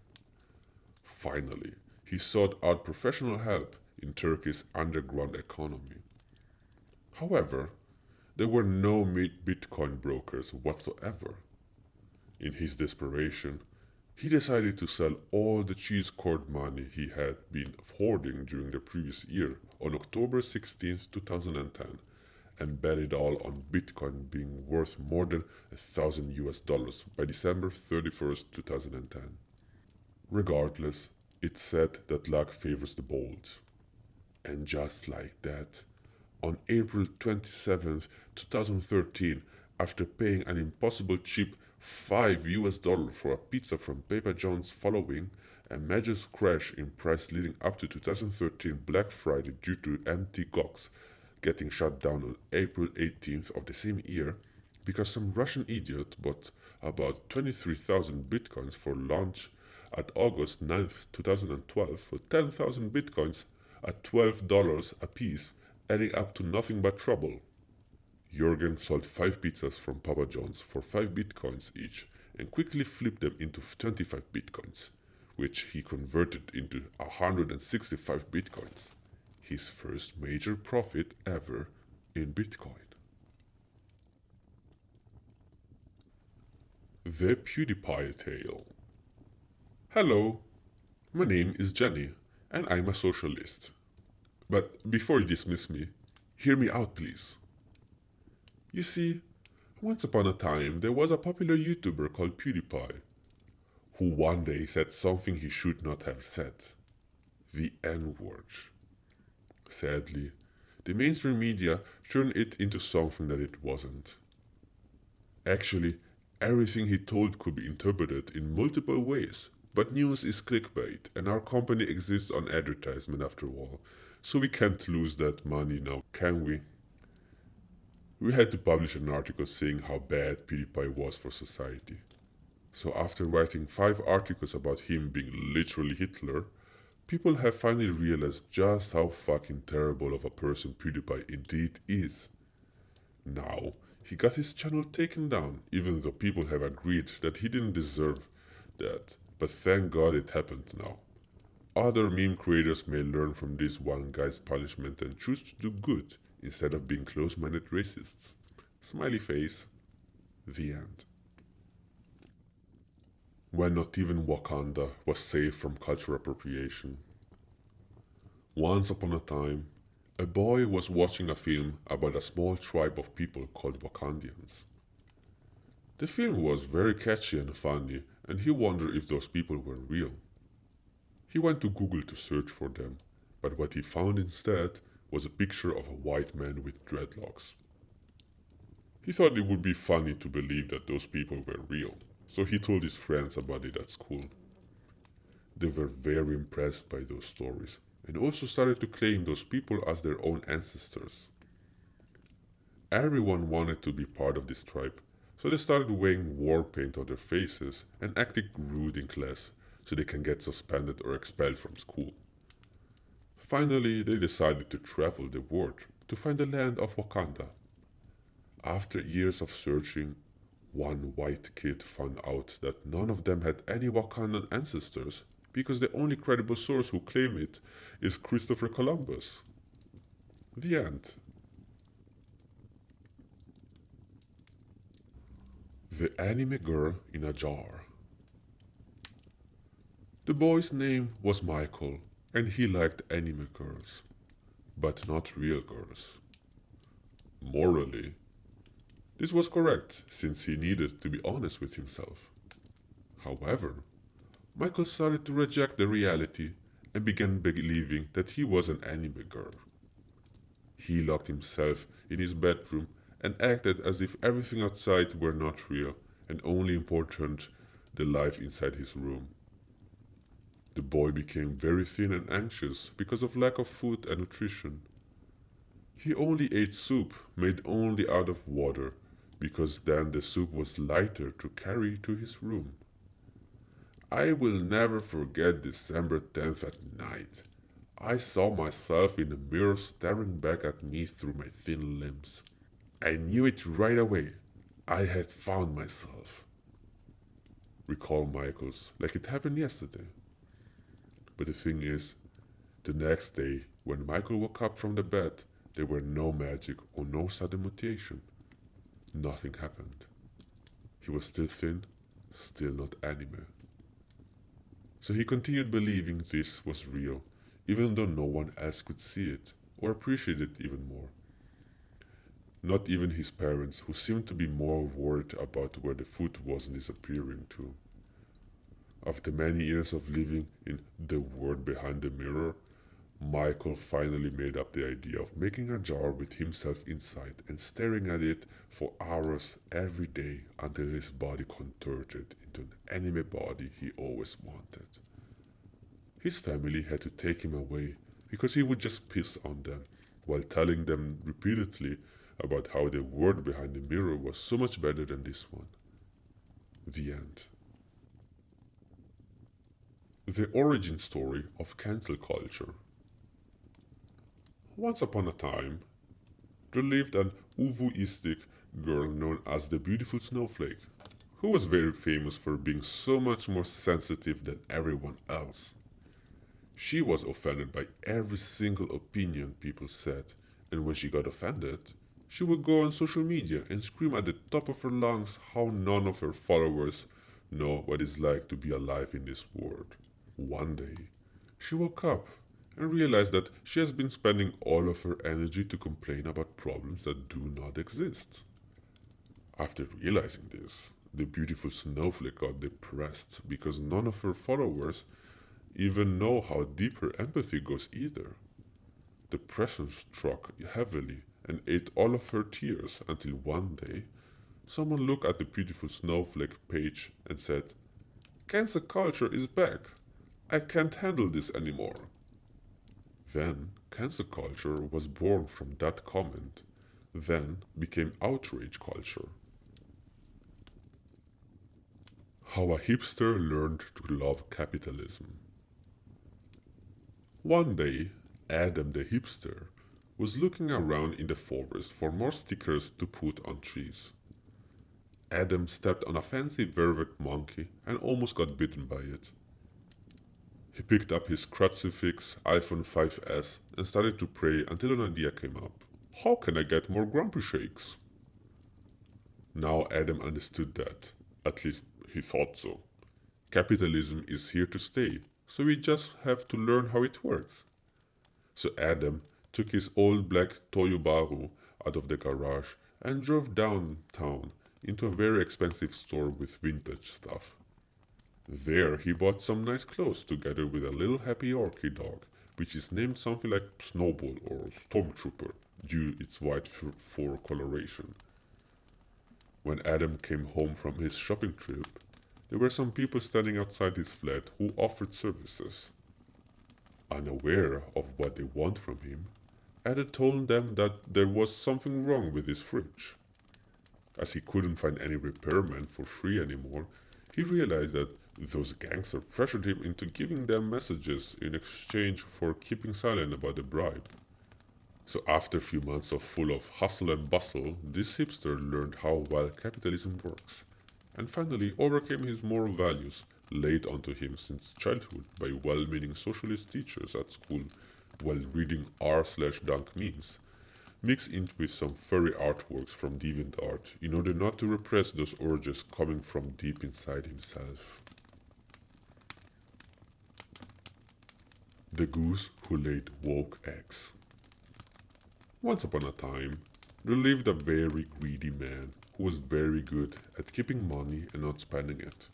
Finally, he sought out professional help in Turkey's underground economy. However, there were no Bitcoin brokers whatsoever. In his desperation, he decided to sell all the cheese curd money he had been hoarding during the previous year on October 16, 2010, and bet it all on Bitcoin being worth more than $1,000 by December 31st, 2010. Regardless, it's said that luck favors the bold. And just like that, on April 27th, 2013, after paying an impossible cheap $5 for a pizza from Papa John's following a major crash in price leading up to 2013 Black Friday due to Mt. Gox getting shut down on April 18th of the same year because some Russian idiot bought about 23,000 bitcoins for launch at August 9th, 2012 for 10,000 bitcoins at $12 a piece, adding up to nothing but trouble. Jürgen sold 5 pizzas from Papa John's for 5 bitcoins each and quickly flipped them into 25 bitcoins, which he converted into 165 bitcoins, his first major profit ever in Bitcoin. The PewDiePie Tale. Hello, my name is Jenny, and I'm a socialist. But before you dismiss me, hear me out, please. You see, once upon a time there was a popular YouTuber called PewDiePie, who one day said something he should not have said. The N-word. Sadly, the mainstream media turned it into something that it wasn't. Actually, everything he told could be interpreted in multiple ways, but news is clickbait, and our company exists on advertisement after all, so we can't lose that money now, can we? We had to publish an article saying how bad PewDiePie was for society. So after writing 5 articles about him being literally Hitler, people have finally realized just how fucking terrible of a person PewDiePie indeed is. Now, he got his channel taken down, even though people have agreed that he didn't deserve that, but thank God it happened now. Other meme creators may learn from this one guy's punishment and choose to do good instead of being close-minded racists. Smiley face. The end. When not even Wakanda was safe from cultural appropriation. Once upon a time, a boy was watching a film about a small tribe of people called Wakandians. The film was very catchy and funny, and he wondered if those people were real. He went to Google to search for them, but what he found instead was a picture of a white man with dreadlocks. He thought it would be funny to believe that those people were real, so he told his friends about it at school. They were very impressed by those stories, and also started to claim those people as their own ancestors. Everyone wanted to be part of this tribe, so they started wearing war paint on their faces and acting rude in class so they can get suspended or expelled from school. Finally, they decided to travel the world to find the land of Wakanda. After years of searching, one white kid found out that none of them had any Wakandan ancestors because the only credible source who claimed it is Christopher Columbus. The end. The Anime Girl in a Jar. The boy's name was Michael, and he liked anime girls, but not real girls. Morally, this was correct since he needed to be honest with himself. However, Michael started to reject the reality and began believing that he was an anime girl. He locked himself in his bedroom and acted as if everything outside were not real and only important the life inside his room. The boy became very thin and anxious because of lack of food and nutrition. He only ate soup made only out of water, because then the soup was lighter to carry to his room. I will never forget December 10th at night. I saw myself in the mirror staring back at me through my thin limbs. I knew it right away. I had found myself. Recall Michaels like it happened yesterday. But the thing is, the next day, when Michael woke up from the bed, there were no magic or no sudden mutation. Nothing happened. He was still thin, still not anime. So he continued believing this was real, even though no one else could see it or appreciate it even more. Not even his parents, who seemed to be more worried about where the food was disappearing to. After many years of living in the world behind the mirror, Michael finally made up the idea of making a jar with himself inside and staring at it for hours every day until his body contorted into an anime body he always wanted. His family had to take him away because he would just piss on them while telling them repeatedly about how the world behind the mirror was so much better than this one. The end. The origin story of cancel culture. Once upon a time, there lived an Uvuistic girl known as the Beautiful Snowflake, who was very famous for being so much more sensitive than everyone else. She was offended by every single opinion people said, and when she got offended, she would go on social media and scream at the top of her lungs how none of her followers know what it's like to be alive in this world. One day, she woke up and realized that she has been spending all of her energy to complain about problems that do not exist. After realizing this, the beautiful snowflake got depressed because none of her followers even know how deep her empathy goes either. Depression struck heavily and ate all of her tears until one day, someone looked at the beautiful snowflake page and said, "Cancel culture is back. I can't handle this anymore." Then cancel culture was born from that comment, then became outrage culture. How a hipster learned to love capitalism. One day, Adam the hipster was looking around in the forest for more stickers to put on trees. Adam stepped on a fancy velvet monkey and almost got bitten by it. He picked up his crucifix iPhone 5S and started to pray until an idea came up. How can I get more grumpy shakes? Now Adam understood that. At least he thought so. Capitalism is here to stay, so we just have to learn how it works. So Adam took his old black Toyobaru out of the garage and drove downtown into a very expensive store with vintage stuff. There he bought some nice clothes together with a little happy Yorkie dog, which is named something like Snowball or Stormtrooper due its white fur coloration. When Adam came home from his shopping trip, there were some people standing outside his flat who offered services. Unaware of what they want from him, Adam told them that there was something wrong with his fridge. As he couldn't find any repairman for free anymore, he realized that those gangsters pressured him into giving them messages in exchange for keeping silent about the bribe. So after a few months full of hustle and bustle, this hipster learned how well capitalism works, and finally overcame his moral values laid onto him since childhood by well-meaning socialist teachers at school while reading r/dunk memes, mixed in with some furry artworks from DeviantArt in order not to repress those urges coming from deep inside himself. The goose who laid woke eggs. Once upon a time, there lived a very greedy man who was very good at keeping money and not spending it.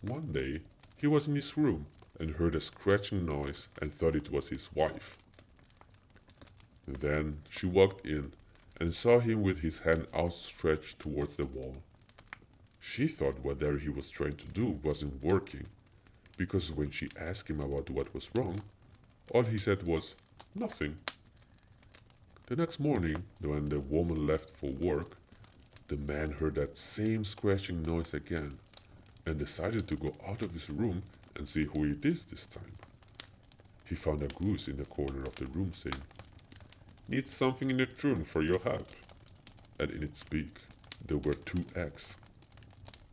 One day, he was in his room and heard a scratching noise and thought it was his wife. Then she walked in and saw him with his hand outstretched towards the wall. She thought whatever he was trying to do wasn't working, because when she asked him about what was wrong, all he said was, "Nothing." The next morning, when the woman left for work, the man heard that same scratching noise again and decided to go out of his room and see who it is this time. He found a goose in the corner of the room saying, "Need something in the churn for your help." And in its beak there were 2 eggs.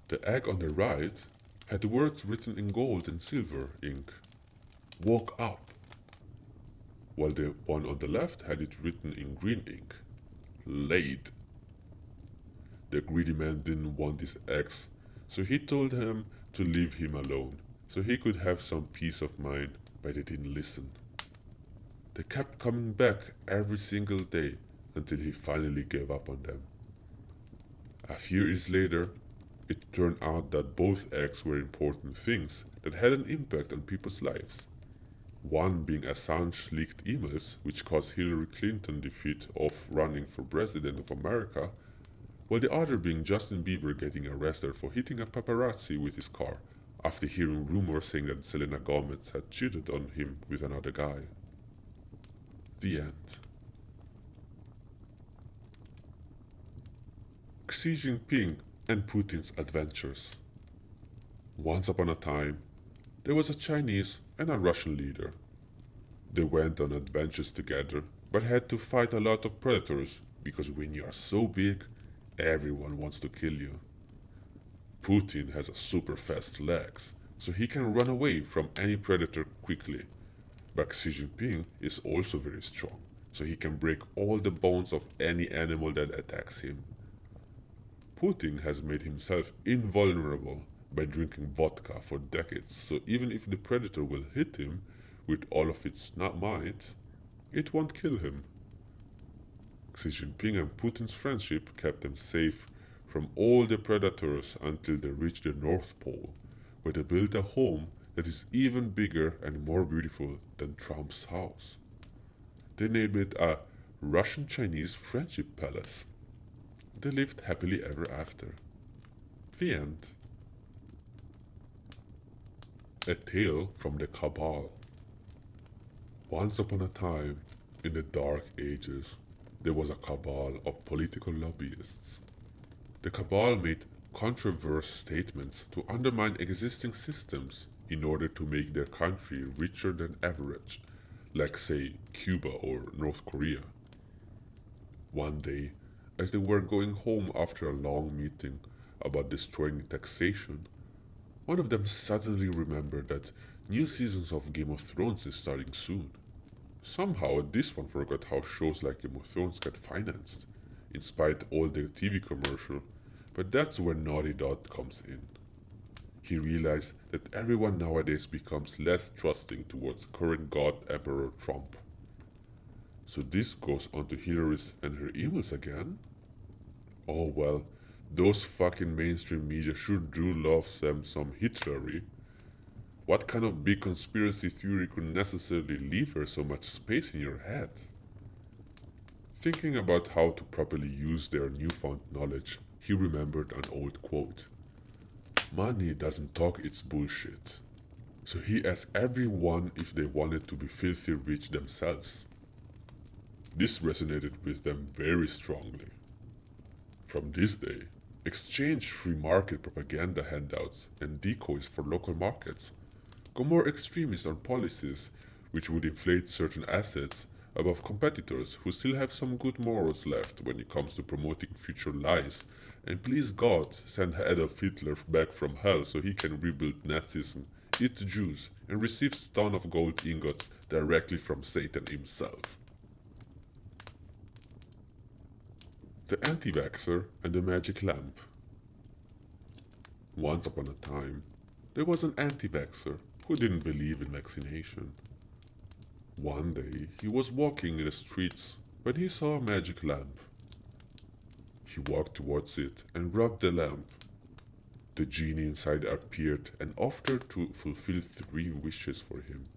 The egg on the right had words written in gold and silver ink, "Woke up," while the one on the left had it written in green ink, "Laid." The greedy man didn't want these eggs, so he told him to leave him alone, so he could have some peace of mind, but they didn't listen. They kept coming back every single day until he finally gave up on them. A few years later, it turned out that both eggs were important things that had an impact on people's lives. One being Assange leaked emails which caused Hillary Clinton defeat of running for president of America, while the other being Justin Bieber getting arrested for hitting a paparazzi with his car after hearing rumors saying that Selena Gomez had cheated on him with another guy. The end. Xi Jinping and Putin's adventures. Once upon a time, there was a Chinese and a Russian leader. They went on adventures together, but had to fight a lot of predators because when you are so big, everyone wants to kill you. Putin has a super fast legs, so he can run away from any predator quickly. But Xi Jinping is also very strong, so he can break all the bones of any animal that attacks him. Putin has made himself invulnerable by drinking vodka for decades, so even if the predator will hit him with all of its might, it won't kill him. Xi Jinping and Putin's friendship kept them safe from all the predators until they reached the North Pole, where they built a home that is even bigger and more beautiful than Trump's house. They named it a Russian-Chinese Friendship Palace. They lived happily ever after. The end. A tale from the Cabal. Once upon a time, in the Dark Ages, there was a cabal of political lobbyists. The cabal made controversial statements to undermine existing systems in order to make their country richer than average, like say Cuba or North Korea. One day, as they were going home after a long meeting about destroying taxation, one of them suddenly remembered that new seasons of Game of Thrones is starting soon. Somehow this one forgot how shows like Game of Thrones get financed, in spite all the TV commercial, but that's where Naughty Dog comes in. He realized that everyone nowadays becomes less trusting towards current God Emperor Trump. So this goes on to Hillary's and her emails again? Oh well, those fucking mainstream media sure do love them some Hitlery. What kind of big conspiracy theory could necessarily leave her so much space in your head? Thinking about how to properly use their newfound knowledge, he remembered an old quote. Money doesn't talk its bullshit. So he asked everyone if they wanted to be filthy rich themselves. This resonated with them very strongly. From this day, exchange free market propaganda handouts and decoys for local markets go more extremist on policies which would inflate certain assets above competitors who still have some good morals left when it comes to promoting future lies, and please God send Adolf Hitler back from hell so he can rebuild Nazism, eat Jews, and receive tons of gold ingots directly from Satan himself. The Anti-Vaxxer and the Magic Lamp. Once upon a time, there was an anti-vaxxer who didn't believe in vaccination. One day, he was walking in the streets when he saw a magic lamp. He walked towards it and rubbed the lamp. The genie inside appeared and offered to fulfill 3 wishes for him.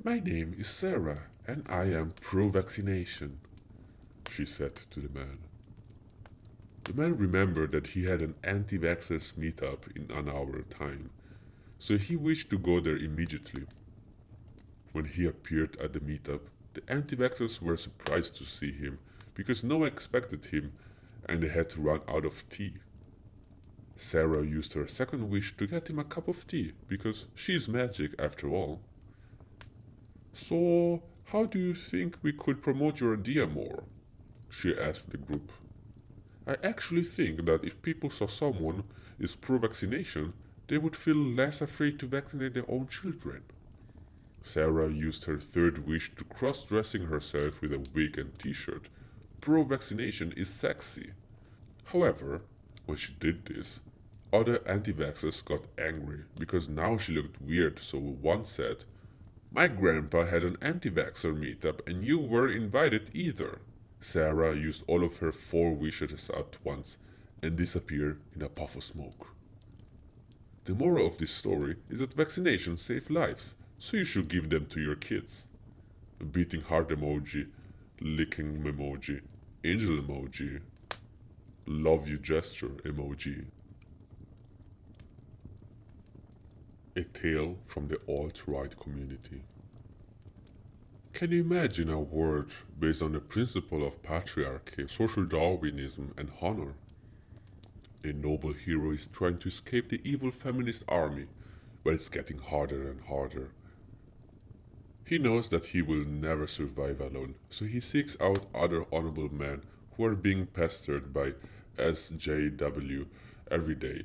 "My name is Sarah, and I am pro-vaccination," she said to the man. The man remembered that he had an anti-vaxxers meetup in an hour time, so he wished to go there immediately. When he appeared at the meetup, the anti-vaxxers were surprised to see him because no one expected him and they had to run out of tea. Sarah used her second wish to get him a cup of tea because she's magic after all. So, how do you think we could promote your idea more? She asked the group. I actually think that if people saw someone is pro-vaccination, they would feel less afraid to vaccinate their own children. Sarah used her third wish to cross-dressing herself with a wig and t-shirt. Pro-vaccination is sexy. However, when she did this, other anti-vaxxers got angry because now she looked weird, so one said, my grandpa had an anti-vaxxer meetup and you weren't invited either. Sarah used all of her 4 wishes at once and disappeared in a puff of smoke. The moral of this story is that vaccinations save lives, so you should give them to your kids. Beating heart emoji, licking emoji, angel emoji, love you gesture emoji. A tale from the alt-right community. Can you imagine a world based on the principle of patriarchy, social Darwinism, and honor? A noble hero is trying to escape the evil feminist army, but it's getting harder and harder. He knows that he will never survive alone, so he seeks out other honorable men who are being pestered by SJW every day.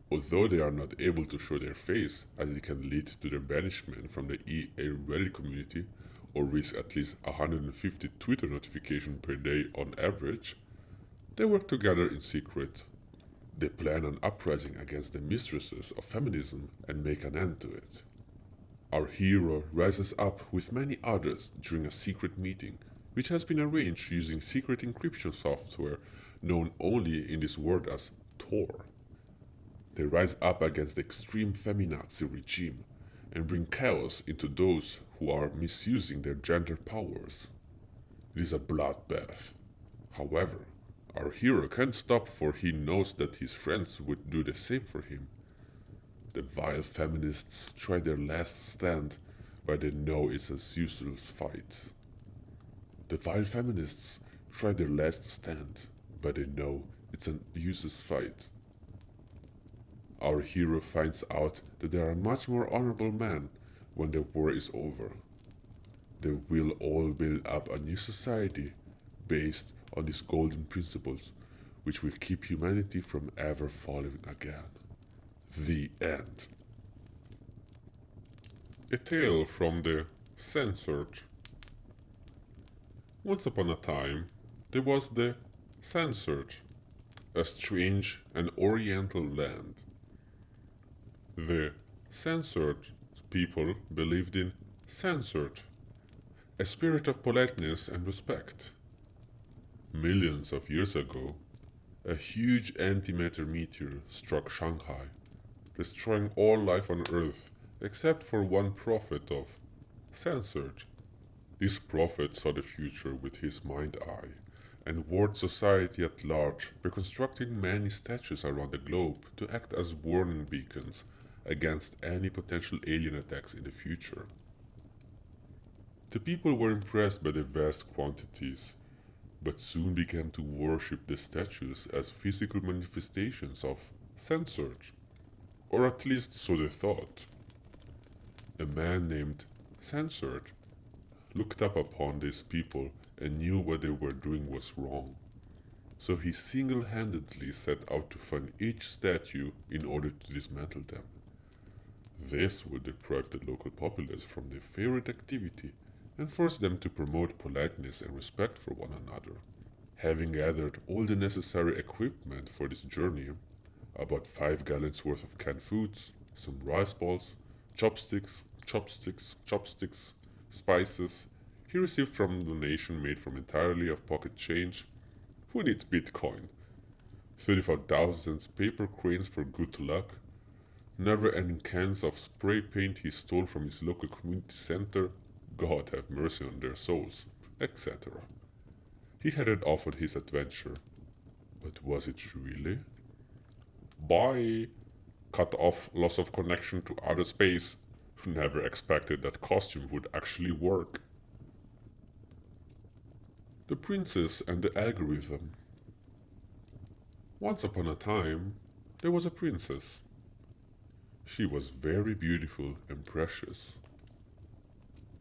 Although they are not able to show their face, as it can lead to their banishment from the EA Reddit community, or risk at least 150 Twitter notifications per day on average, they work together in secret. They plan an uprising against the mistresses of feminism and make an end to it. Our hero rises up with many others during a secret meeting, which has been arranged using secret encryption software known only in this world as Tor. They rise up against the extreme feminazi regime and bring chaos into those who are misusing their gender powers. It is a bloodbath. However, our hero can't stop, for he knows that his friends would do the same for him. The vile feminists try their last stand, but they know it's a useless fight. The vile feminists try their last stand, but they know it's an useless fight. Our hero finds out that there are much more honorable men when the war is over. They will all build up a new society based on these golden principles, which will keep humanity from ever falling again. The end. A tale from the censored. Once upon a time, there was the censored, a strange and oriental land. The censored people believed in censored, a spirit of politeness and respect. Millions of years ago, a huge antimatter meteor struck Shanghai, destroying all life on Earth except for one prophet of censored. This prophet saw the future with his mind eye and warned society at large by constructing many statues around the globe to act as warning beacons against any potential alien attacks in the future. The people were impressed by the vast quantities, but soon began to worship the statues as physical manifestations of censored, or at least so they thought. A man named Censored looked up upon these people and knew what they were doing was wrong. So he single-handedly set out to find each statue in order to dismantle them. This would deprive the local populace from their favorite activity and force them to promote politeness and respect for one another. Having gathered all the necessary equipment for this journey, about 5 gallons worth of canned foods, some rice balls, chopsticks, spices, he received from a donation made from entirely of pocket change. Who needs Bitcoin? 35,000 paper cranes for good luck, never-ending cans of spray paint he stole from his local community center, God have mercy on their souls, etc. He headed off on his adventure. But was it really? Bye! cut off, loss of connection to outer space. Never expected that costume would actually work. The Princess and the Algorithm. Once upon a time, there was a princess. She was very beautiful and precious.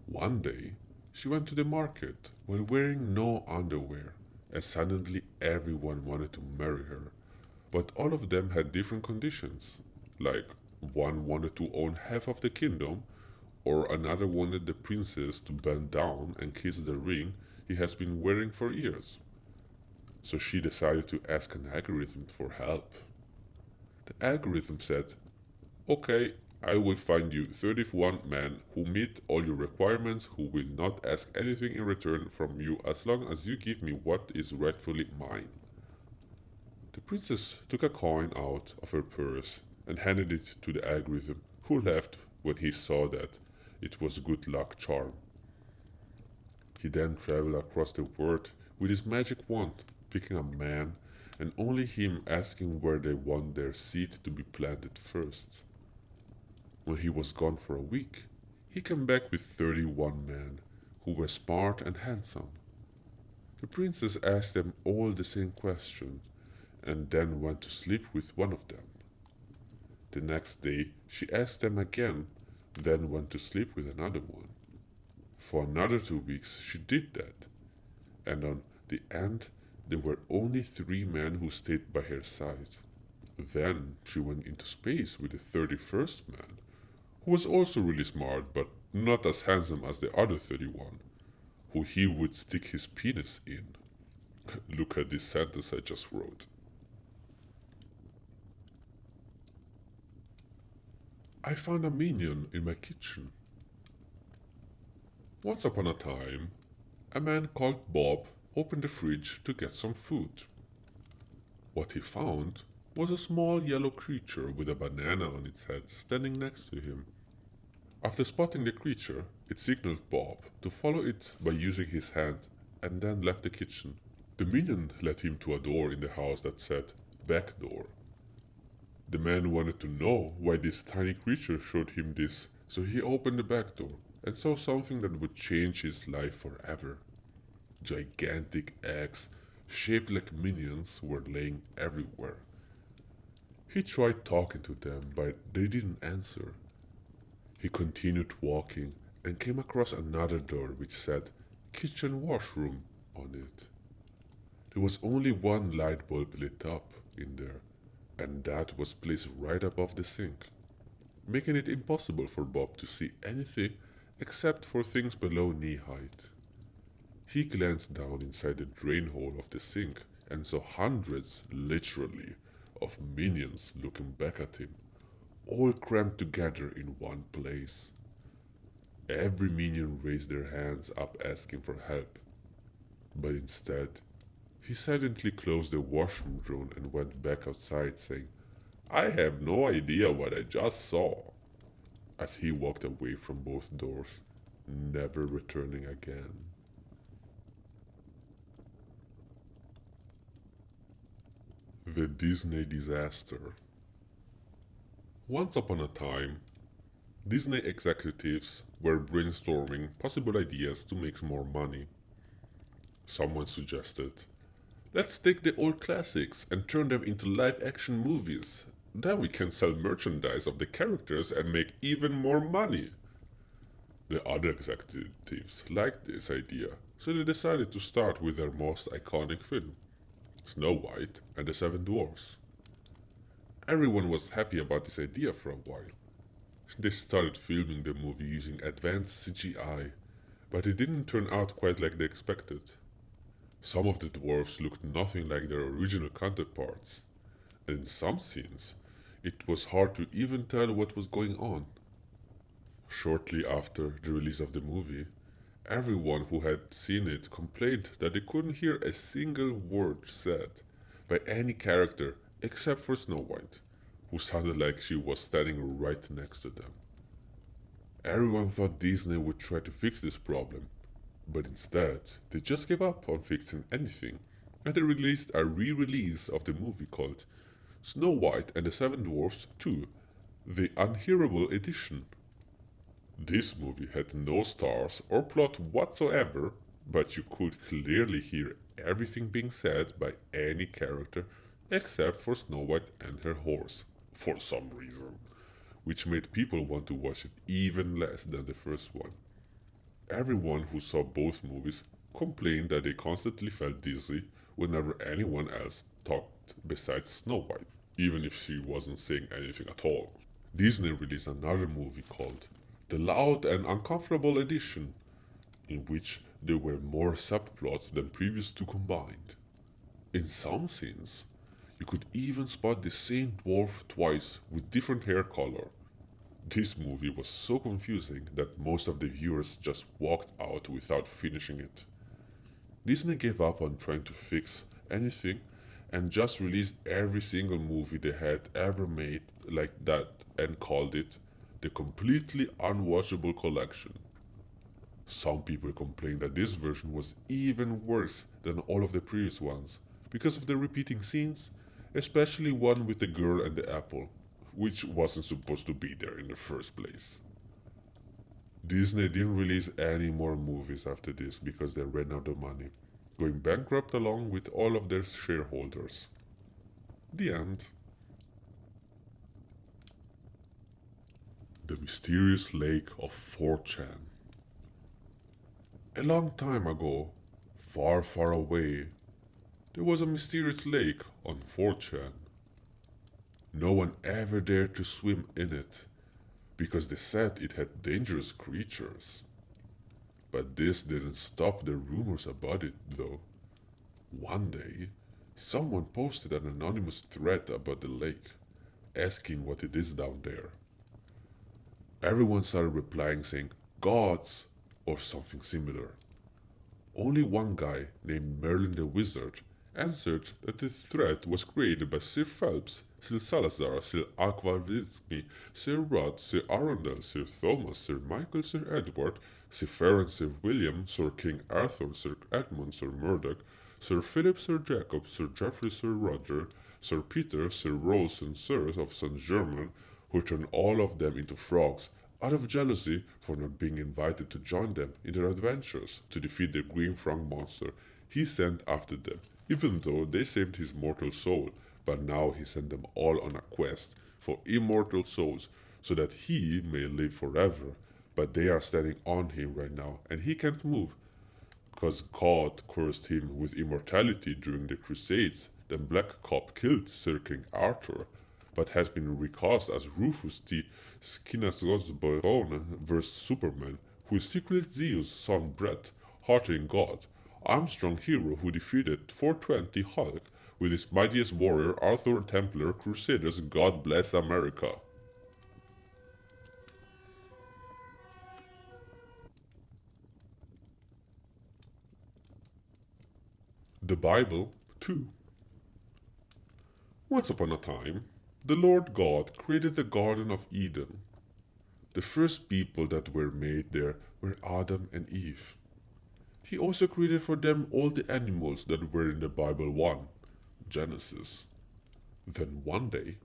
One day, she went to the market while wearing no underwear, and suddenly everyone wanted to marry her. But all of them had different conditions. Like, one wanted to own half of the kingdom, or another wanted the princess to bend down and kiss the ring he has been wearing for years. So she decided to ask an algorithm for help. The algorithm said, "Okay, I will find you 31 men who meet all your requirements, who will not ask anything in return from you as long as you give me what is rightfully mine." The princess took a coin out of her purse and handed it to the algorithm, who laughed when he saw that it was good luck charm. He then traveled across the world with his magic wand, picking a man and only him asking where they want their seed to be planted first. When he was gone for a week, he came back with 31 men who were smart and handsome. The princess asked them all the same question and then went to sleep with one of them. The next day, she asked them again, then went to sleep with another one. For another 2 weeks, she did that, and on the end, there were only 3 men who stayed by her side. Then she went into space with the 31st man, who was also really smart but not as handsome as the other 31, who he would stick his penis in. Look at this sentence I just wrote. I found a minion in my kitchen. Once upon a time, a man called Bob opened the fridge to get some food. What he found was a small yellow creature with a banana on its head standing next to him. After spotting the creature, it signaled Bob to follow it by using his hand and then left the kitchen. The minion led him to a door in the house that said "back door." The man wanted to know why this tiny creature showed him this, so he opened the back door and saw something that would change his life forever. Gigantic eggs, shaped like minions, were laying everywhere. He tried talking to them, but they didn't answer. He continued walking and came across another door which said "kitchen washroom" on it. There was only one light bulb lit up in there, and that was placed right above the sink, making it impossible for Bob to see anything except for things below knee height. He glanced down inside the drain hole of the sink and saw hundreds, literally, of minions looking back at him, all crammed together in one place. Every minion raised their hands up asking for help, but instead, he silently closed the washroom door and went back outside saying, "I have no idea what I just saw," as he walked away from both doors, never returning again. The Disney Disaster. Once upon a time, Disney executives were brainstorming possible ideas to make more money. Someone suggested, "Let's take the old classics and turn them into live-action movies. Then we can sell merchandise of the characters and make even more money." The other executives liked this idea, so they decided to start with their most iconic film, Snow White and the Seven Dwarfs. Everyone was happy about this idea for a while. They started filming the movie using advanced CGI, but it didn't turn out quite like they expected. Some of the dwarfs looked nothing like their original counterparts, and in some scenes, it was hard to even tell what was going on. Shortly after the release of the movie, everyone who had seen it complained that they couldn't hear a single word said by any character except for Snow White, who sounded like she was standing right next to them. Everyone thought Disney would try to fix this problem, but instead, they just gave up on fixing anything, and they released a re-release of the movie called Snow White and the Seven Dwarfs 2, The Unhearable Edition. This movie had no stars or plot whatsoever, but you could clearly hear everything being said by any character except for Snow White and her horse, for some reason, which made people want to watch it even less than the first one. Everyone who saw both movies complained that they constantly felt dizzy whenever anyone else talked besides Snow White, even if she wasn't saying anything at all. Disney released another movie called The Loud and Uncomfortable Edition, in which there were more subplots than previous two combined. In some scenes, you could even spot the same dwarf twice with different hair color. This movie was so confusing that most of the viewers just walked out without finishing it. Disney gave up on trying to fix anything and just released every single movie they had ever made like that and called it the completely unwatchable collection. Some people complained that this version was even worse than all of the previous ones because of the repeating scenes, especially one with the girl and the apple, which wasn't supposed to be there in the first place. Disney didn't release any more movies after this because they ran out of money, going bankrupt along with all of their shareholders. The end. The Mysterious Lake of 4chan. A long time ago, far, far away, there was a mysterious lake on 4chan. No one ever dared to swim in it because they said it had dangerous creatures. But this didn't stop the rumors about it, though. One day, someone posted an anonymous thread about the lake, asking what it is down there. Everyone started replying saying, "Gods," or something similar. Only one guy named Merlin the Wizard answered that the threat was created by Sir Phelps, Sir Salazar, Sir Aquavitsky, Sir Rod, Sir Arundel, Sir Thomas, Sir Michael, Sir Edward, Sir Ferren, Sir William, Sir King Arthur, Sir Edmund, Sir Murdoch, Sir Philip, Sir Jacob, Sir Geoffrey, Sir Roger, Sir Peter, Sir Rose, and Sirs of St. Germain, who turned all of them into frogs out of jealousy for not being invited to join them in their adventures to defeat the green frog monster he sent after them, even though they saved his mortal soul, but now he sent them all on a quest for immortal souls so that he may live forever, but they are standing on him right now and he can't move, because God cursed him with immortality during the Crusades. Then Black Cop killed Sir King Arthur, but has been recast as Rufus T. Skinasgosborn vs. Superman, who is secretly Zeus' son Brett, Hearting God, Armstrong hero who defeated 420 Hulk with his mightiest warrior Arthur Templar Crusaders. God bless America. The Bible 2. Once upon a time, the Lord God created the Garden of Eden. The first people that were made there were Adam and Eve. He also created for them all the animals that were in the Bible 1, Genesis. Then one day,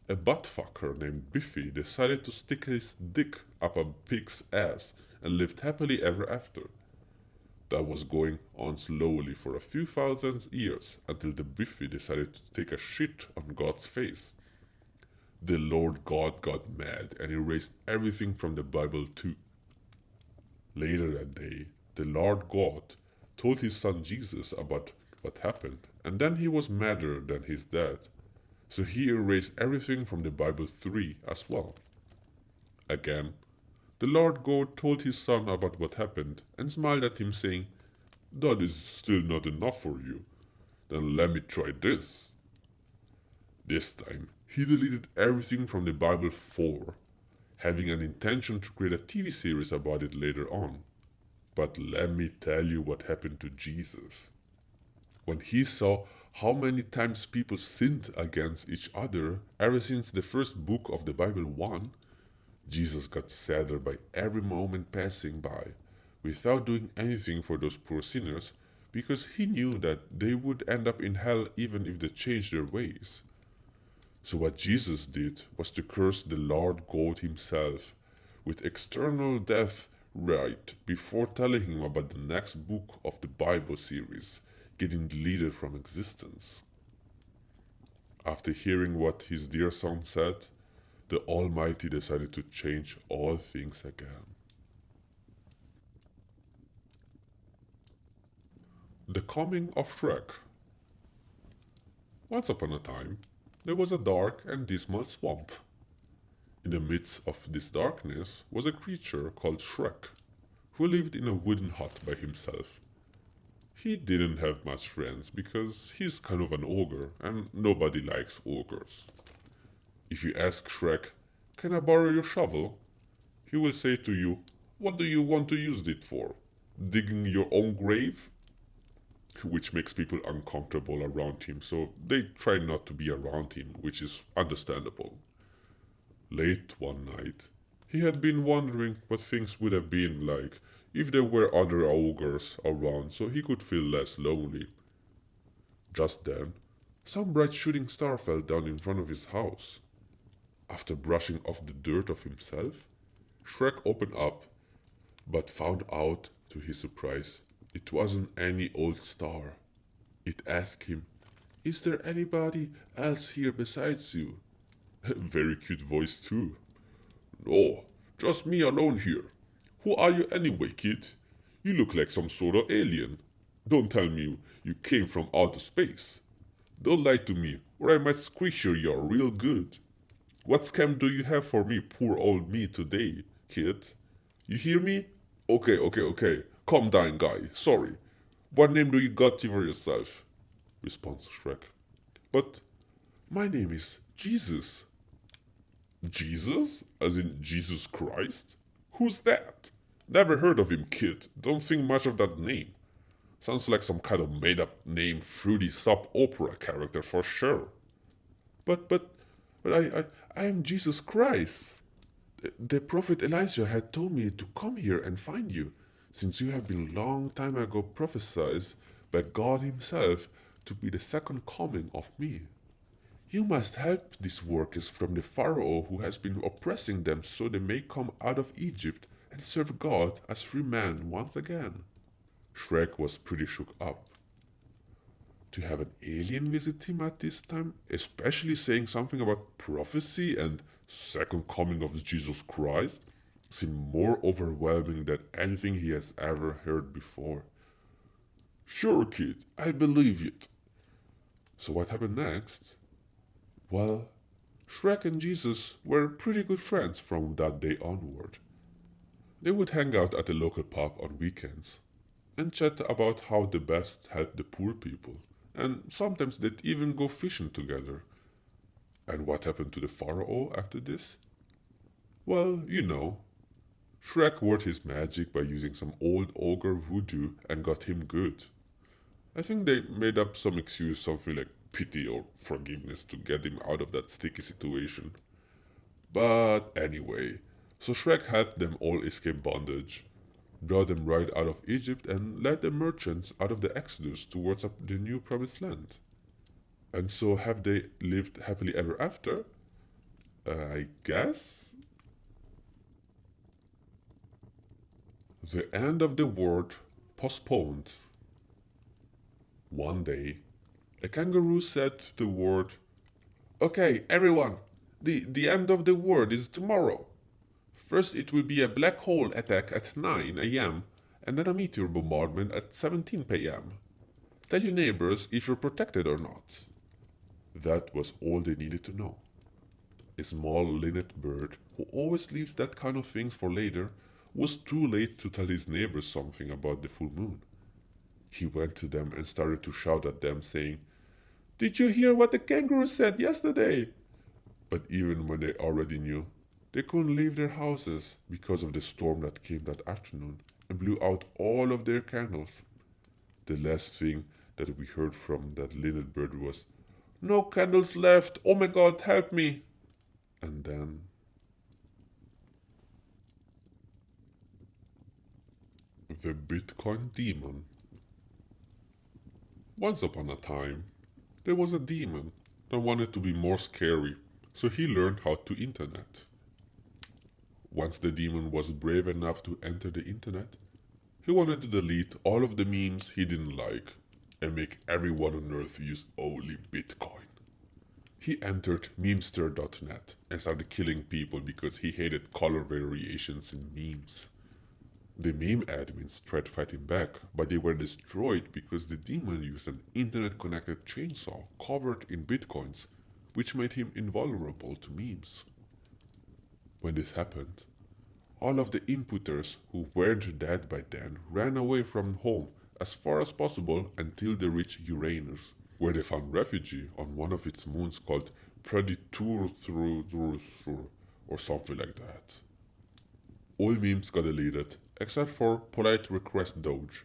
a buttfucker named Biffy decided to stick his dick up a pig's ass and lived happily ever after. That was going on slowly for a few thousand years until the Biffy decided to take a shit on God's face. The Lord God got mad and erased everything from the Bible too. Later that day, the Lord God told his son Jesus about what happened, and then he was madder than his dad, so he erased everything from the Bible 3 as well. Again, the Lord God told his son about what happened and smiled at him, saying, "That is still not enough for you. Then let me try this." This time, he deleted everything from the Bible 4, having an intention to create a TV series about it later on. But let me tell you what happened to Jesus. When he saw how many times people sinned against each other ever since the first book of the Bible 1, Jesus got sadder by every moment passing by, without doing anything for those poor sinners, because he knew that they would end up in hell even if they changed their ways. So what Jesus did was to curse the Lord God himself with external death right before telling him about the next book of the Bible series getting deleted from existence. After hearing what his dear son said, the Almighty decided to change all things again. The coming of Shrek. Once upon a time, there was a dark and dismal swamp. In the midst of this darkness was a creature called Shrek, who lived in a wooden hut by himself. He didn't have much friends because he's kind of an ogre and nobody likes ogres. If you ask Shrek, "Can I borrow your shovel?" he will say to you, "What do you want to use it for? Digging your own grave?" Which makes people uncomfortable around him, so they try not to be around him, which is understandable. Late one night, he had been wondering what things would have been like if there were other ogres around so he could feel less lonely. Just then, some bright shooting star fell down in front of his house. After brushing off the dirt of himself, Shrek opened up, but found out, to his surprise, it wasn't any old star. It asked him, "Is there anybody else here besides you?" Very cute voice, too. "No, just me alone here. Who are you anyway, kid? You look like some sort of alien. Don't tell me you came from outer space. Don't lie to me, or I might squish your yaw real good. What scam do you have for me, poor old me, today, kid? You hear me? Okay. Calm down, guy. Sorry. What name do you got for yourself?" responds Shrek. "But my name is Jesus." "Jesus? As in Jesus Christ? Who's that? Never heard of him, kid. Don't think much of that name. Sounds like some kind of made-up name fruity soap opera character for sure." But I am Jesus Christ. The prophet Elijah had told me to come here and find you, since you have been long time ago prophesied by God himself to be the second coming of me. You must help these workers from the Pharaoh who has been oppressing them so they may come out of Egypt and serve God as free men once again. Shrek was pretty shook up. To have an alien visit him at this time, especially saying something about prophecy and second coming of Jesus Christ, seemed more overwhelming than anything he has ever heard before. "Sure, kid, I believe it." So what happened next? Well, Shrek and Jesus were pretty good friends from that day onward. They would hang out at the local pub on weekends and chat about how the best help the poor people, and sometimes they'd even go fishing together. And what happened to the Pharaoh after this? Well, you know, Shrek worked his magic by using some old ogre voodoo and got him good. I think they made up some excuse, something like pity or forgiveness, to get him out of that sticky situation. But anyway, so Shrek had them all escape bondage, brought them right out of Egypt, and led the merchants out of the Exodus towards the new promised land. And so have they lived happily ever after? I guess? The end of the world postponed. One day, a kangaroo said to the world, "Okay, everyone, the end of the world is tomorrow. First it will be a black hole attack at 9 a.m. and then a meteor bombardment at 17 p.m. Tell your neighbors if you're protected or not." That was all they needed to know. A small linnet bird, who always leaves that kind of things for later, was too late to tell his neighbors something about the full moon. He went to them and started to shout at them, saying, "Did you hear what the kangaroo said yesterday?" But even when they already knew, they couldn't leave their houses because of the storm that came that afternoon and blew out all of their candles. The last thing that we heard from that linnet bird was, "No candles left, oh my god, help me." And then the Bitcoin demon. Once upon a time, there was a demon that wanted to be more scary, so he learned how to internet. Once the demon was brave enough to enter the internet, he wanted to delete all of the memes he didn't like and make everyone on Earth use only Bitcoin. He entered memester.net and started killing people because he hated color variations in memes. The meme admins tried fighting back, but they were destroyed because the demon used an internet-connected chainsaw covered in bitcoins, which made him invulnerable to memes. When this happened, all of the inputters who weren't dead by then ran away from home as far as possible until they reached Uranus, where they found refuge on one of its moons called Predator or something like that. All memes got deleted, except for polite request Doge,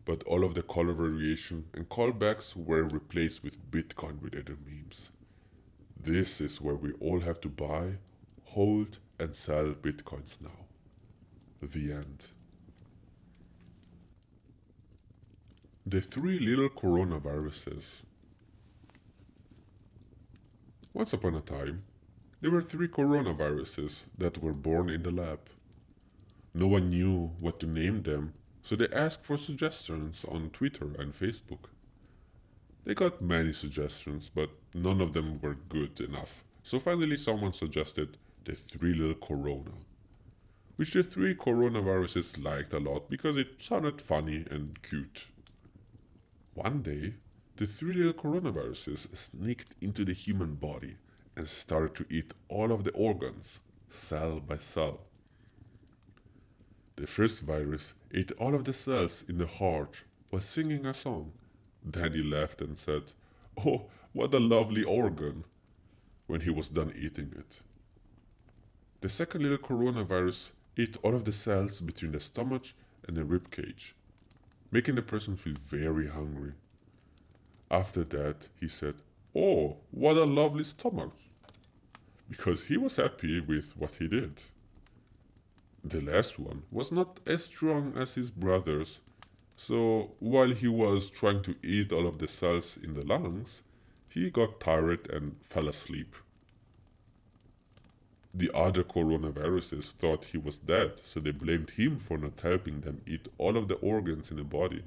but all of the color variation and callbacks were replaced with Bitcoin related memes. This is where we all have to buy, hold, and sell Bitcoins now. The end. The three little coronaviruses. Once upon a time, there were three coronaviruses that were born in the lab. No one knew what to name them, so they asked for suggestions on Twitter and Facebook. They got many suggestions, but none of them were good enough, so finally someone suggested the three little corona, which the three coronaviruses liked a lot because it sounded funny and cute. One day, the three little coronaviruses sneaked into the human body and started to eat all of the organs, cell by cell. The first virus ate all of the cells in the heart while singing a song. Then he laughed and said, "Oh, what a lovely organ," when he was done eating it. The second little coronavirus ate all of the cells between the stomach and the rib cage, making the person feel very hungry. After that, he said, "Oh, what a lovely stomach," because he was happy with what he did. The last one was not as strong as his brothers, so while he was trying to eat all of the cells in the lungs, he got tired and fell asleep. The other coronaviruses thought he was dead, so they blamed him for not helping them eat all of the organs in the body.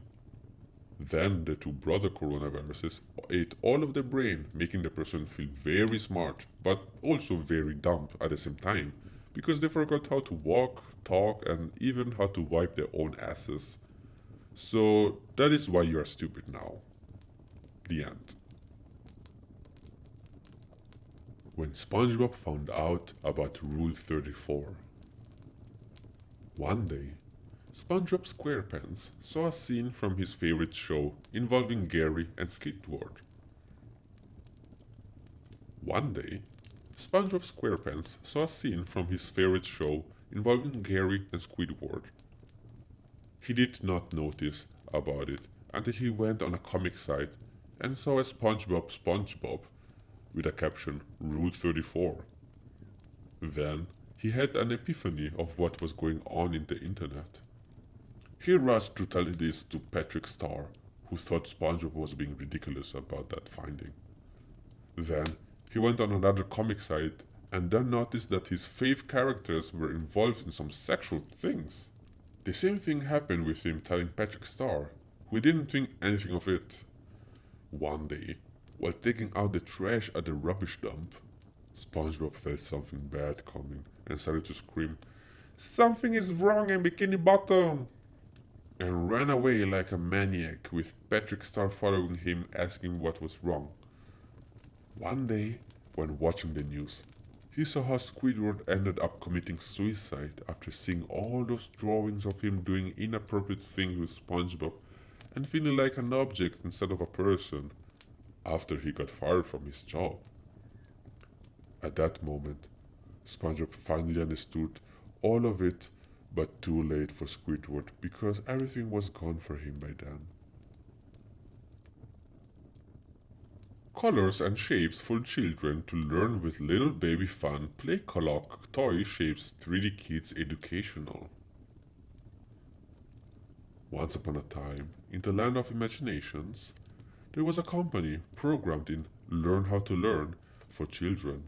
Then the two brother coronaviruses ate all of the brain, making the person feel very smart, but also very dumb at the same time, because they forgot how to walk, talk, and even how to wipe their own asses. So that is why you are stupid now. The end. When SpongeBob found out about Rule 34. One day, SpongeBob SquarePants saw a scene from his favorite show involving Gary and Squidward. One day, SpongeBob SquarePants saw a scene from his favorite show involving Gary and Squidward. He did not notice about it until he went on a comic site and saw a SpongeBob with a caption Rule 34. Then he had an epiphany of what was going on in the internet. He rushed to tell this to Patrick Star, who thought SpongeBob was being ridiculous about that finding. Then he went on another comic site and then noticed that his fave characters were involved in some sexual things. The same thing happened with him telling Patrick Star, who didn't think anything of it. One day, while taking out the trash at the rubbish dump, SpongeBob felt something bad coming and started to scream, "Something is wrong in Bikini Bottom!" and ran away like a maniac with Patrick Star following him asking what was wrong. One day, when watching the news, he saw how Squidward ended up committing suicide after seeing all those drawings of him doing inappropriate things with SpongeBob and feeling like an object instead of a person after he got fired from his job. At that moment, SpongeBob finally understood all of it, but too late for Squidward because everything was gone for him by then. Colors and shapes for children to learn with little baby fun play Clock Toy Shapes 3D Kids Educational. Once upon a time, in the land of imaginations, There was a company programmed in Learn How to Learn for children.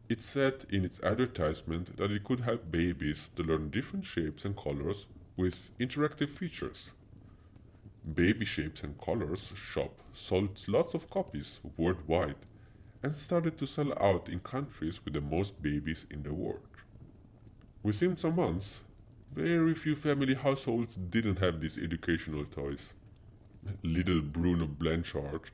It said in its advertisement that it could help babies to learn different shapes and colors with interactive features. Baby Shapes and Colors shop sold lots of copies worldwide and started to sell out in countries with the most babies in the world. Within some months, very few family households didn't have these educational toys. Little Bruno Blanchard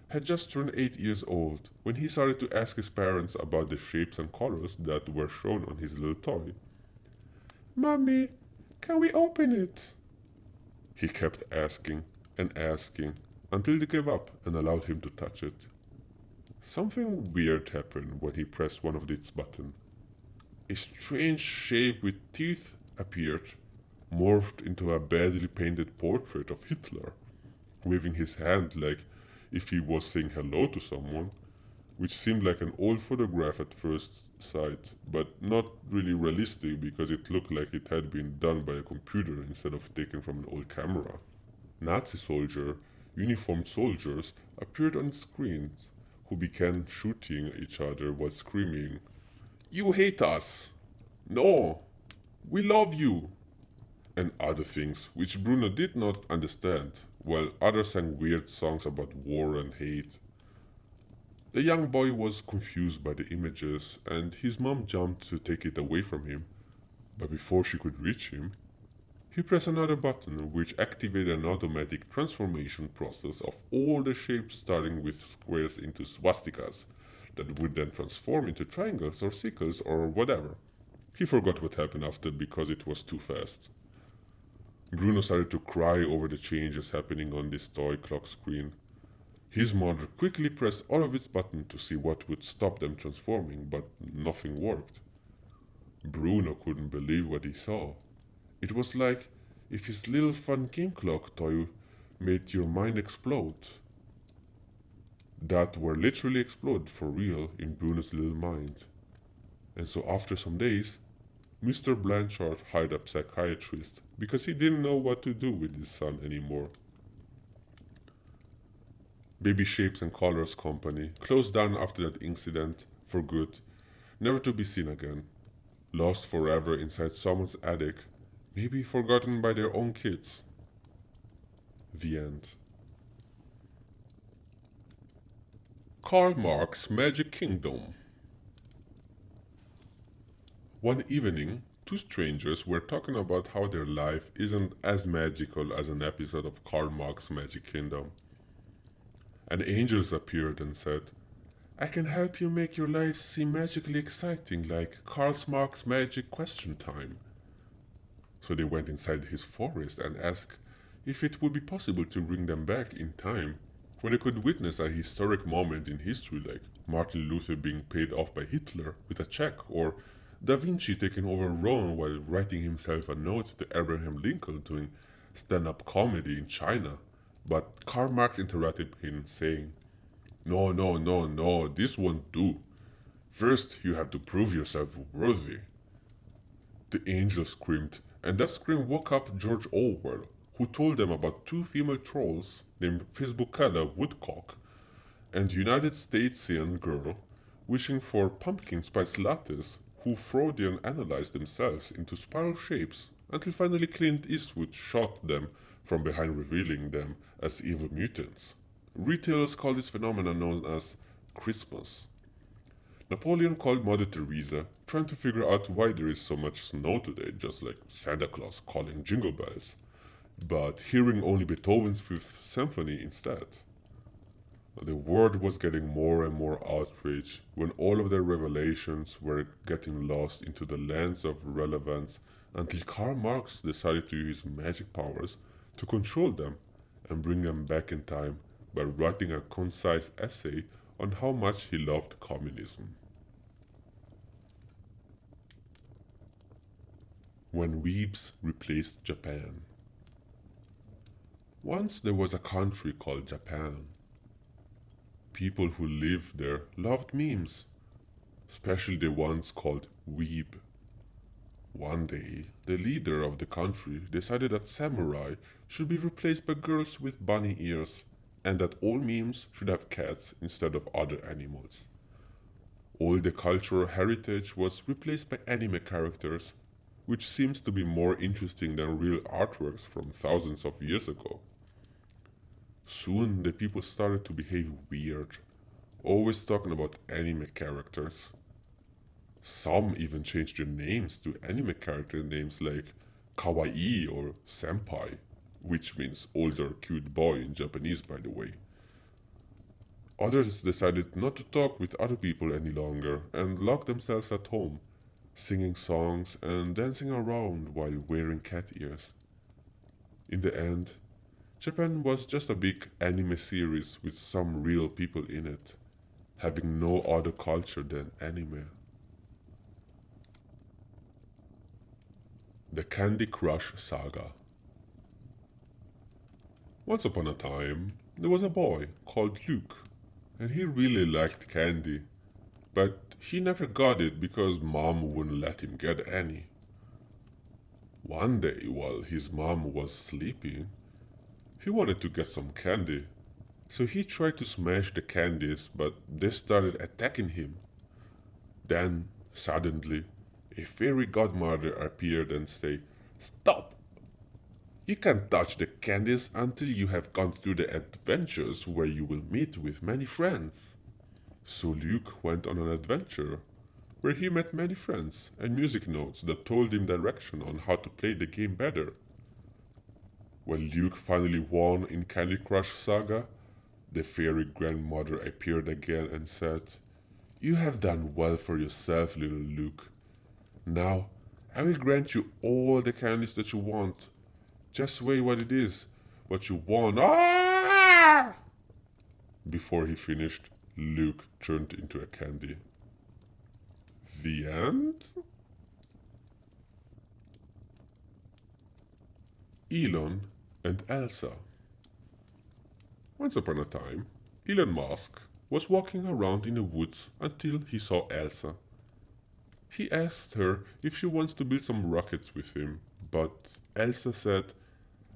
had just turned 8 years old when he started to ask his parents about the shapes and colors that were shown on his little toy. "Mommy, can we open it?" He kept asking and asking until they gave up and allowed him to touch it. Something weird happened when he pressed one of its buttons. A strange shape with teeth appeared, morphed into a badly painted portrait of Hitler, waving his hand like if he was saying hello to someone, which seemed like an old photograph at first sight, but not really realistic because it looked like it had been done by a computer instead of taken from an old camera. Uniformed soldiers appeared on screens who began shooting each other while screaming, "You hate us! No! We love you!" and other things which Bruno did not understand, while others sang weird songs about war and hate. The young boy was confused by the images, and his mom jumped to take it away from him, but before she could reach him, he pressed another button which activated an automatic transformation process of all the shapes starting with squares into swastikas that would then transform into triangles or circles or whatever. He forgot what happened after because it was too fast. Bruno started to cry over the changes happening on this toy clock screen. His mother quickly pressed all of its buttons to see what would stop them transforming, but nothing worked. Bruno couldn't believe what he saw. It was like if his little fun game clock toy made your mind explode. That were literally explode for real in Bruno's little mind. And so after some days, Mr. Blanchard hired a psychiatrist because he didn't know what to do with his son anymore. Baby Shapes and Colors Company closed down after that incident for good, never to be seen again. Lost forever inside someone's attic, maybe forgotten by their own kids. The end. Karl Marx's Magic Kingdom. One evening, two strangers were talking about how their life isn't as magical as an episode of Karl Marx's Magic Kingdom. An angel appeared and said, "I can help you make your life seem magically exciting like Karl Marx's Magic Question Time." So they went inside his forest and asked if it would be possible to bring them back in time when they could witness a historic moment in history like Martin Luther being paid off by Hitler with a check, or Da Vinci taking over Rome while writing himself a note to Abraham Lincoln doing stand-up comedy in China. But Karl Marx interrupted him, saying, No, no, no, no, this won't do. First, you have to prove yourself worthy." The angel screamed, and that scream woke up George Orwell, who told them about two female trolls named Fizbucella Woodcock and United Statesian girl wishing for pumpkin spice lattes who Freudian analyzed themselves into spiral shapes until finally Clint Eastwood shot them from behind, revealing them as evil mutants. Retailers call this phenomenon known as Christmas. Napoleon called Mother Teresa, trying to figure out why there is so much snow today, just like Santa Claus calling jingle bells, but hearing only Beethoven's Fifth Symphony instead. The world was getting more and more outraged when all of their revelations were getting lost into the lands of relevance until Karl Marx decided to use his magic powers to control them and bring them back in time by writing a concise essay on how much he loved communism. When weebs replaced Japan. Once there was a country called Japan. People who lived there loved memes, especially the ones called weeb. One day, the leader of the country decided that samurai should be replaced by girls with bunny ears and that all memes should have cats instead of other animals. All the cultural heritage was replaced by anime characters, which seems to be more interesting than real artworks from thousands of years ago. Soon the people started to behave weird, always talking about anime characters. Some even changed their names to anime character names like Kawaii or Senpai, which means older cute boy in Japanese, by the way. Others decided not to talk with other people any longer and locked themselves at home, singing songs and dancing around while wearing cat ears. In the end, Japan was just a big anime series with some real people in it, having no other culture than anime. The Candy Crush Saga. Once upon a time, there was a boy called Luke, and he really liked candy, but he never got it because mom wouldn't let him get any. One day, while his mom was sleeping, he wanted to get some candy, so he tried to smash the candies, but they started attacking him. Then, suddenly, a fairy godmother appeared and said, "Stop! You can't touch the candies until you have gone through the adventures where you will meet with many friends." So Luke went on an adventure where he met many friends and music notes that told him direction on how to play the game better. When Luke finally won in Candy Crush Saga, the fairy grandmother appeared again and said, "You have done well for yourself, little Luke. Now, I will grant you all the candies that you want. Just weigh what it is, what you want." Ah! Before he finished, Luke turned into a candy. The end? Elon and Elsa. Once upon a time, Elon Musk was walking around in the woods until he saw Elsa. He asked her if she wants to build some rockets with him, but Elsa said,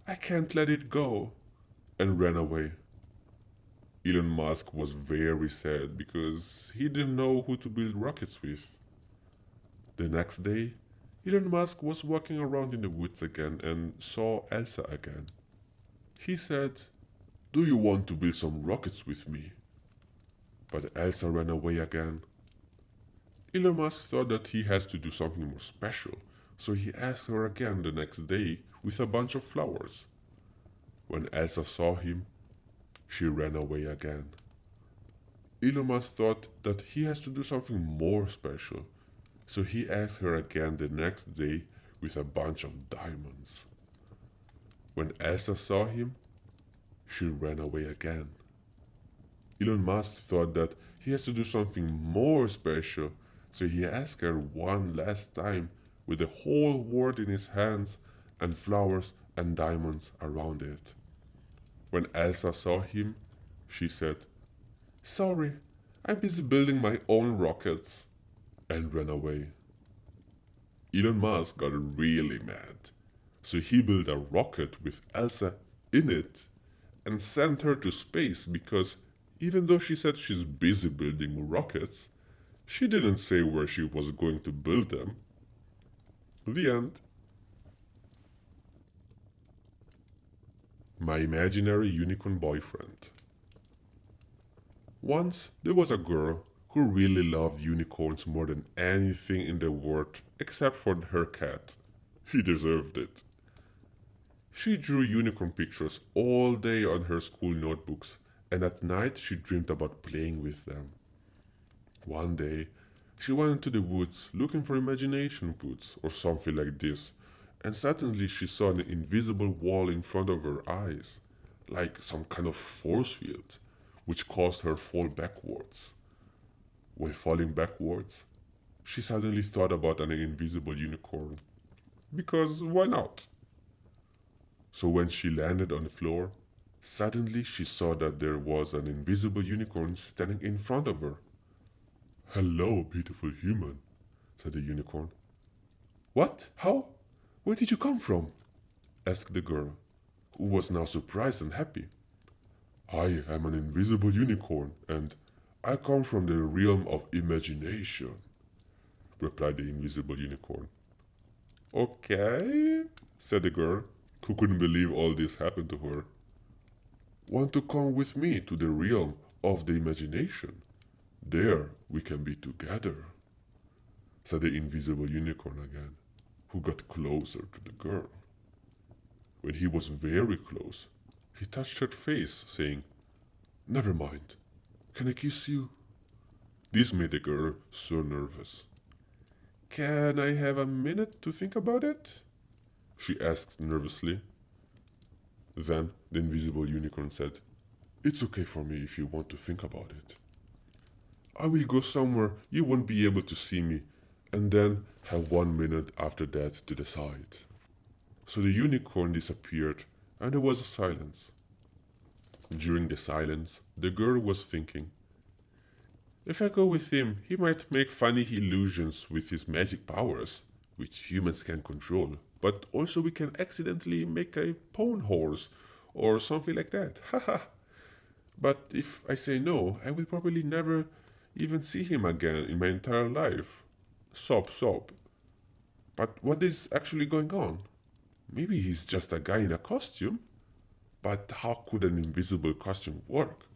"I can't let it go," and ran away. Elon Musk was very sad because he didn't know who to build rockets with. The next day, Elon Musk was walking around in the woods again and saw Elsa again. He said, "Do you want to build some rockets with me?" But Elsa ran away again. Elon Musk thought that he has to do something more special, so he asked her again the next day with a bunch of flowers. When Elsa saw him, she ran away again. Elon Musk thought that he has to do something more special, so he asked her again the next day with a bunch of diamonds. When Elsa saw him, she ran away again. Elon Musk thought that he has to do something more special, so he asked her one last time with the whole world in his hands and flowers and diamonds around it. When Elsa saw him, she said, "Sorry, I'm busy building my own rockets," and ran away. Elon Musk got really mad, so he built a rocket with Elsa in it and sent her to space because even though she said she's busy building rockets, she didn't say where she was going to build them. The end. My imaginary unicorn boyfriend. Once there was a girl who really loved unicorns more than anything in the world except for her cat. He deserved it. She drew unicorn pictures all day on her school notebooks, and at night she dreamed about playing with them. One day, she went into the woods looking for imagination boots or something like this, and suddenly she saw an invisible wall in front of her eyes, like some kind of force field, which caused her fall backwards. While falling backwards, she suddenly thought about an invisible unicorn. Because why not? So when she landed on the floor, suddenly she saw that there was an invisible unicorn standing in front of her. "Hello, beautiful human," said the unicorn. "What? How? Where did you come from?" asked the girl, who was now surprised and happy. I am an invisible unicorn, and I come from the realm of imagination, replied the invisible unicorn. Okay, said the girl, who couldn't believe all this happened to her. Want to come with me to the realm of the imagination? There we can be together, said the invisible unicorn again, who got closer to the girl. When he was very close, he touched her face, saying, Never mind, can I kiss you? This made the girl so nervous. Can I have a minute to think about it? She asked nervously. Then the invisible unicorn said, It's okay for me if you want to think about it. I will go somewhere you won't be able to see me, and then have 1 minute after that to decide. So the unicorn disappeared, and there was a silence. During the silence, the girl was thinking, If I go with him, he might make funny illusions with his magic powers, which humans can control, but also we can accidentally make a pony horse or something like that. Haha. But if I say no, I will probably never even see him again in my entire life. Sob, sob. But what is actually going on? Maybe he's just a guy in a costume? But how could an invisible costume work?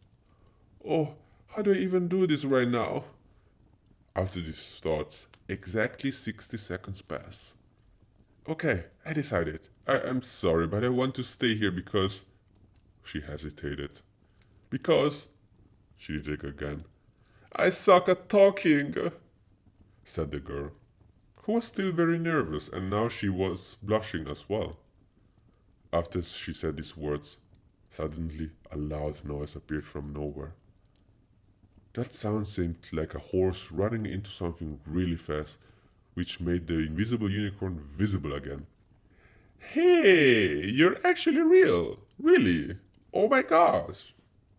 Oh, how do I even do this right now? After these thoughts, exactly 60 seconds pass. Okay, I decided. I'm sorry, but I want to stay here because... She hesitated. Because... She did it again. I suck at talking, said the girl, who was still very nervous, and now she was blushing as well. After she said these words, suddenly a loud noise appeared from nowhere. That sound seemed like a horse running into something really fast, which made the invisible unicorn visible again. Hey, you're actually real! Really? Oh my gosh!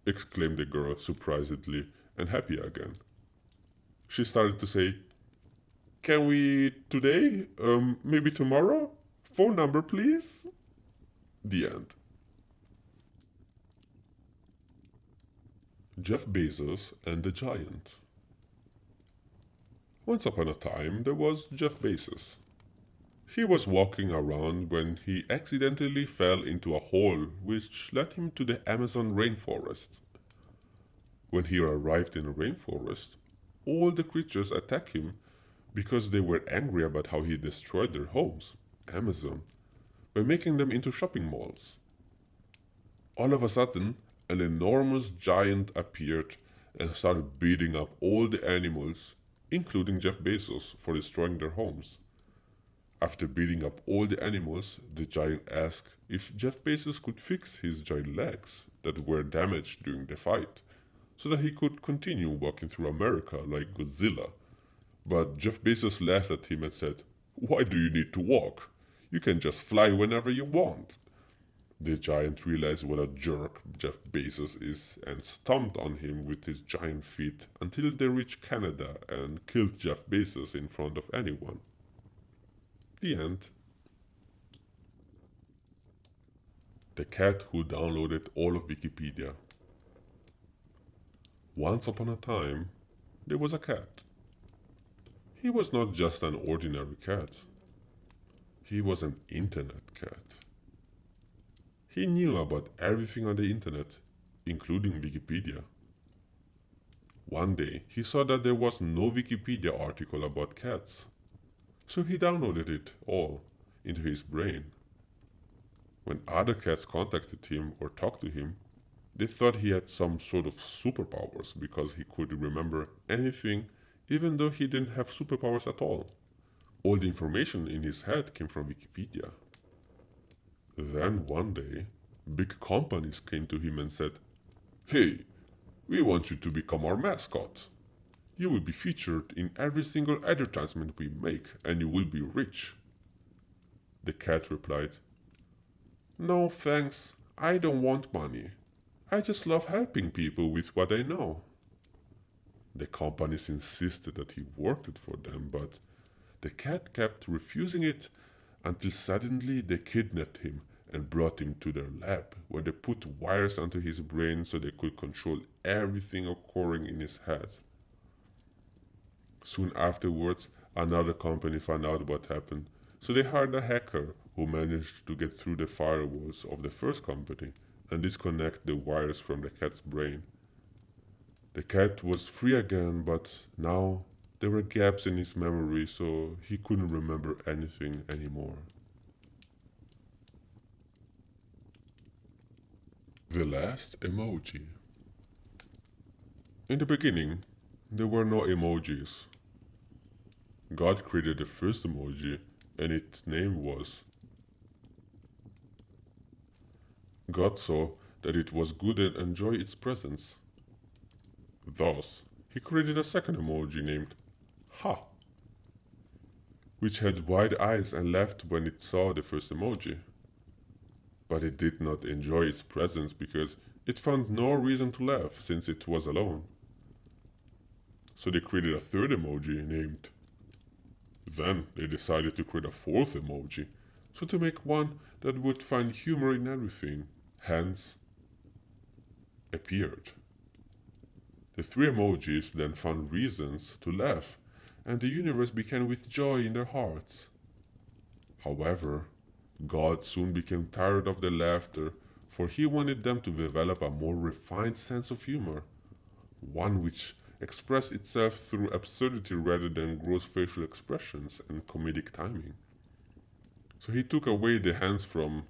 Exclaimed the girl surprisedly and happy again. She started to say, Can we today? Maybe tomorrow? Phone number, please? The end. Jeff Bezos and the Giant. Once upon a time, there was Jeff Bezos. He was walking around when he accidentally fell into a hole which led him to the Amazon rainforest. When he arrived in the rainforest, all the creatures attacked him because they were angry about how he destroyed their homes, Amazon, by making them into shopping malls. All of a sudden, an enormous giant appeared and started beating up all the animals, including Jeff Bezos, for destroying their homes. After beating up all the animals, the giant asked if Jeff Bezos could fix his giant legs that were damaged during the fight, so that he could continue walking through America like Godzilla. But Jeff Bezos laughed at him and said, Why do you need to walk? You can just fly whenever you want. The giant realized what a jerk Jeff Bezos is and stomped on him with his giant feet until they reached Canada and killed Jeff Bezos in front of anyone. The end. The cat who downloaded all of Wikipedia. Once upon a time, there was a cat. He was not just an ordinary cat. He was an internet cat. He knew about everything on the internet, including Wikipedia. One day, he saw that there was no Wikipedia article about cats, so he downloaded it all into his brain. When other cats contacted him or talked to him, they thought he had some sort of superpowers because he could remember anything even though he didn't have superpowers at all. All the information in his head came from Wikipedia. Then one day, big companies came to him and said, Hey, we want you to become our mascot. You will be featured in every single advertisement we make and you will be rich. The cat replied, No thanks, I don't want money. I just love helping people with what I know. The companies insisted that he worked it for them, but the cat kept refusing it until suddenly they kidnapped him and brought him to their lab, where they put wires onto his brain so they could control everything occurring in his head. Soon afterwards, another company found out what happened, so they hired a hacker who managed to get through the firewalls of the first company and disconnect the wires from the cat's brain. The cat was free again, but now there were gaps in his memory, so he couldn't remember anything anymore. The last emoji. In the beginning, there were no emojis. God created the first emoji, and its name was. God saw that it was good and enjoyed its presence. Thus, he created a second emoji named Ha, which had wide eyes and laughed when it saw the first emoji. But it did not enjoy its presence because it found no reason to laugh since it was alone. So they created a third emoji named. Then they decided to create a fourth emoji, so to make one that would find humor in everything, hence appeared. The three emojis then found reasons to laugh, and the universe began with joy in their hearts. However, God soon became tired of their laughter, for he wanted them to develop a more refined sense of humor, one which expressed itself through absurdity rather than gross facial expressions and comedic timing. So he took away the hands from,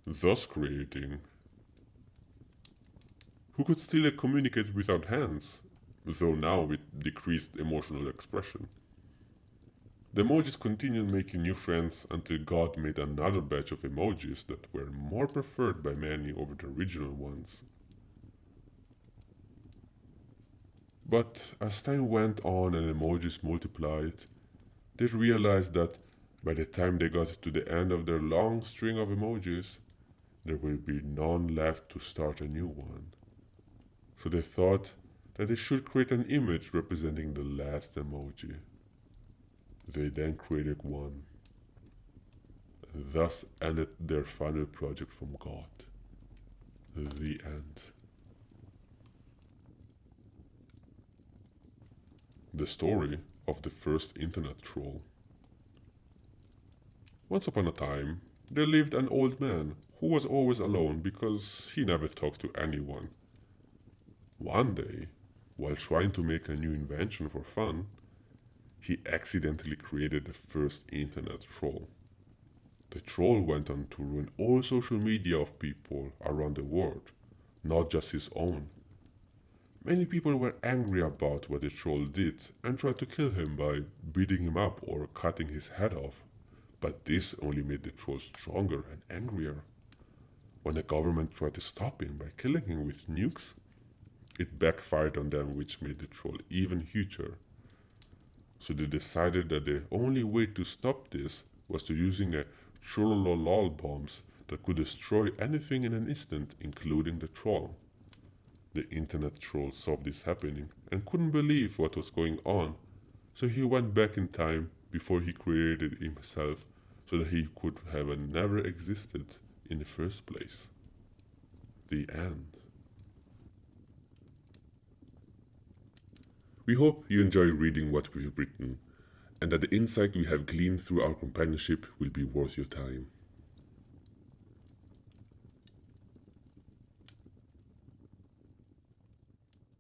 thus creating, who could still communicate without hands, though now with decreased emotional expression. The emojis continued making new friends until God made another batch of emojis that were more preferred by many over the original ones. But as time went on and emojis multiplied, they realized that by the time they got to the end of their long string of emojis, there will be none left to start a new one. So they thought that they should create an image representing the last emoji. They then created one, and thus ended their final project from God. The end. The story of the first internet troll. Once upon a time, there lived an old man who was always alone because he never talked to anyone. One day, while trying to make a new invention for fun, he accidentally created the first internet troll. The troll went on to ruin all social media of people around the world, not just his own. Many people were angry about what the troll did and tried to kill him by beating him up or cutting his head off, but this only made the troll stronger and angrier. When the government tried to stop him by killing him with nukes, it backfired on them, which made the troll even huger. So they decided that the only way to stop this was to using a trollolol bombs that could destroy anything in an instant, including the troll. The internet troll saw this happening and couldn't believe what was going on, so he went back in time before he created himself so that he could have never existed in the first place. The end. We hope you enjoy reading what we've written, and that the insight we have gleaned through our companionship will be worth your time.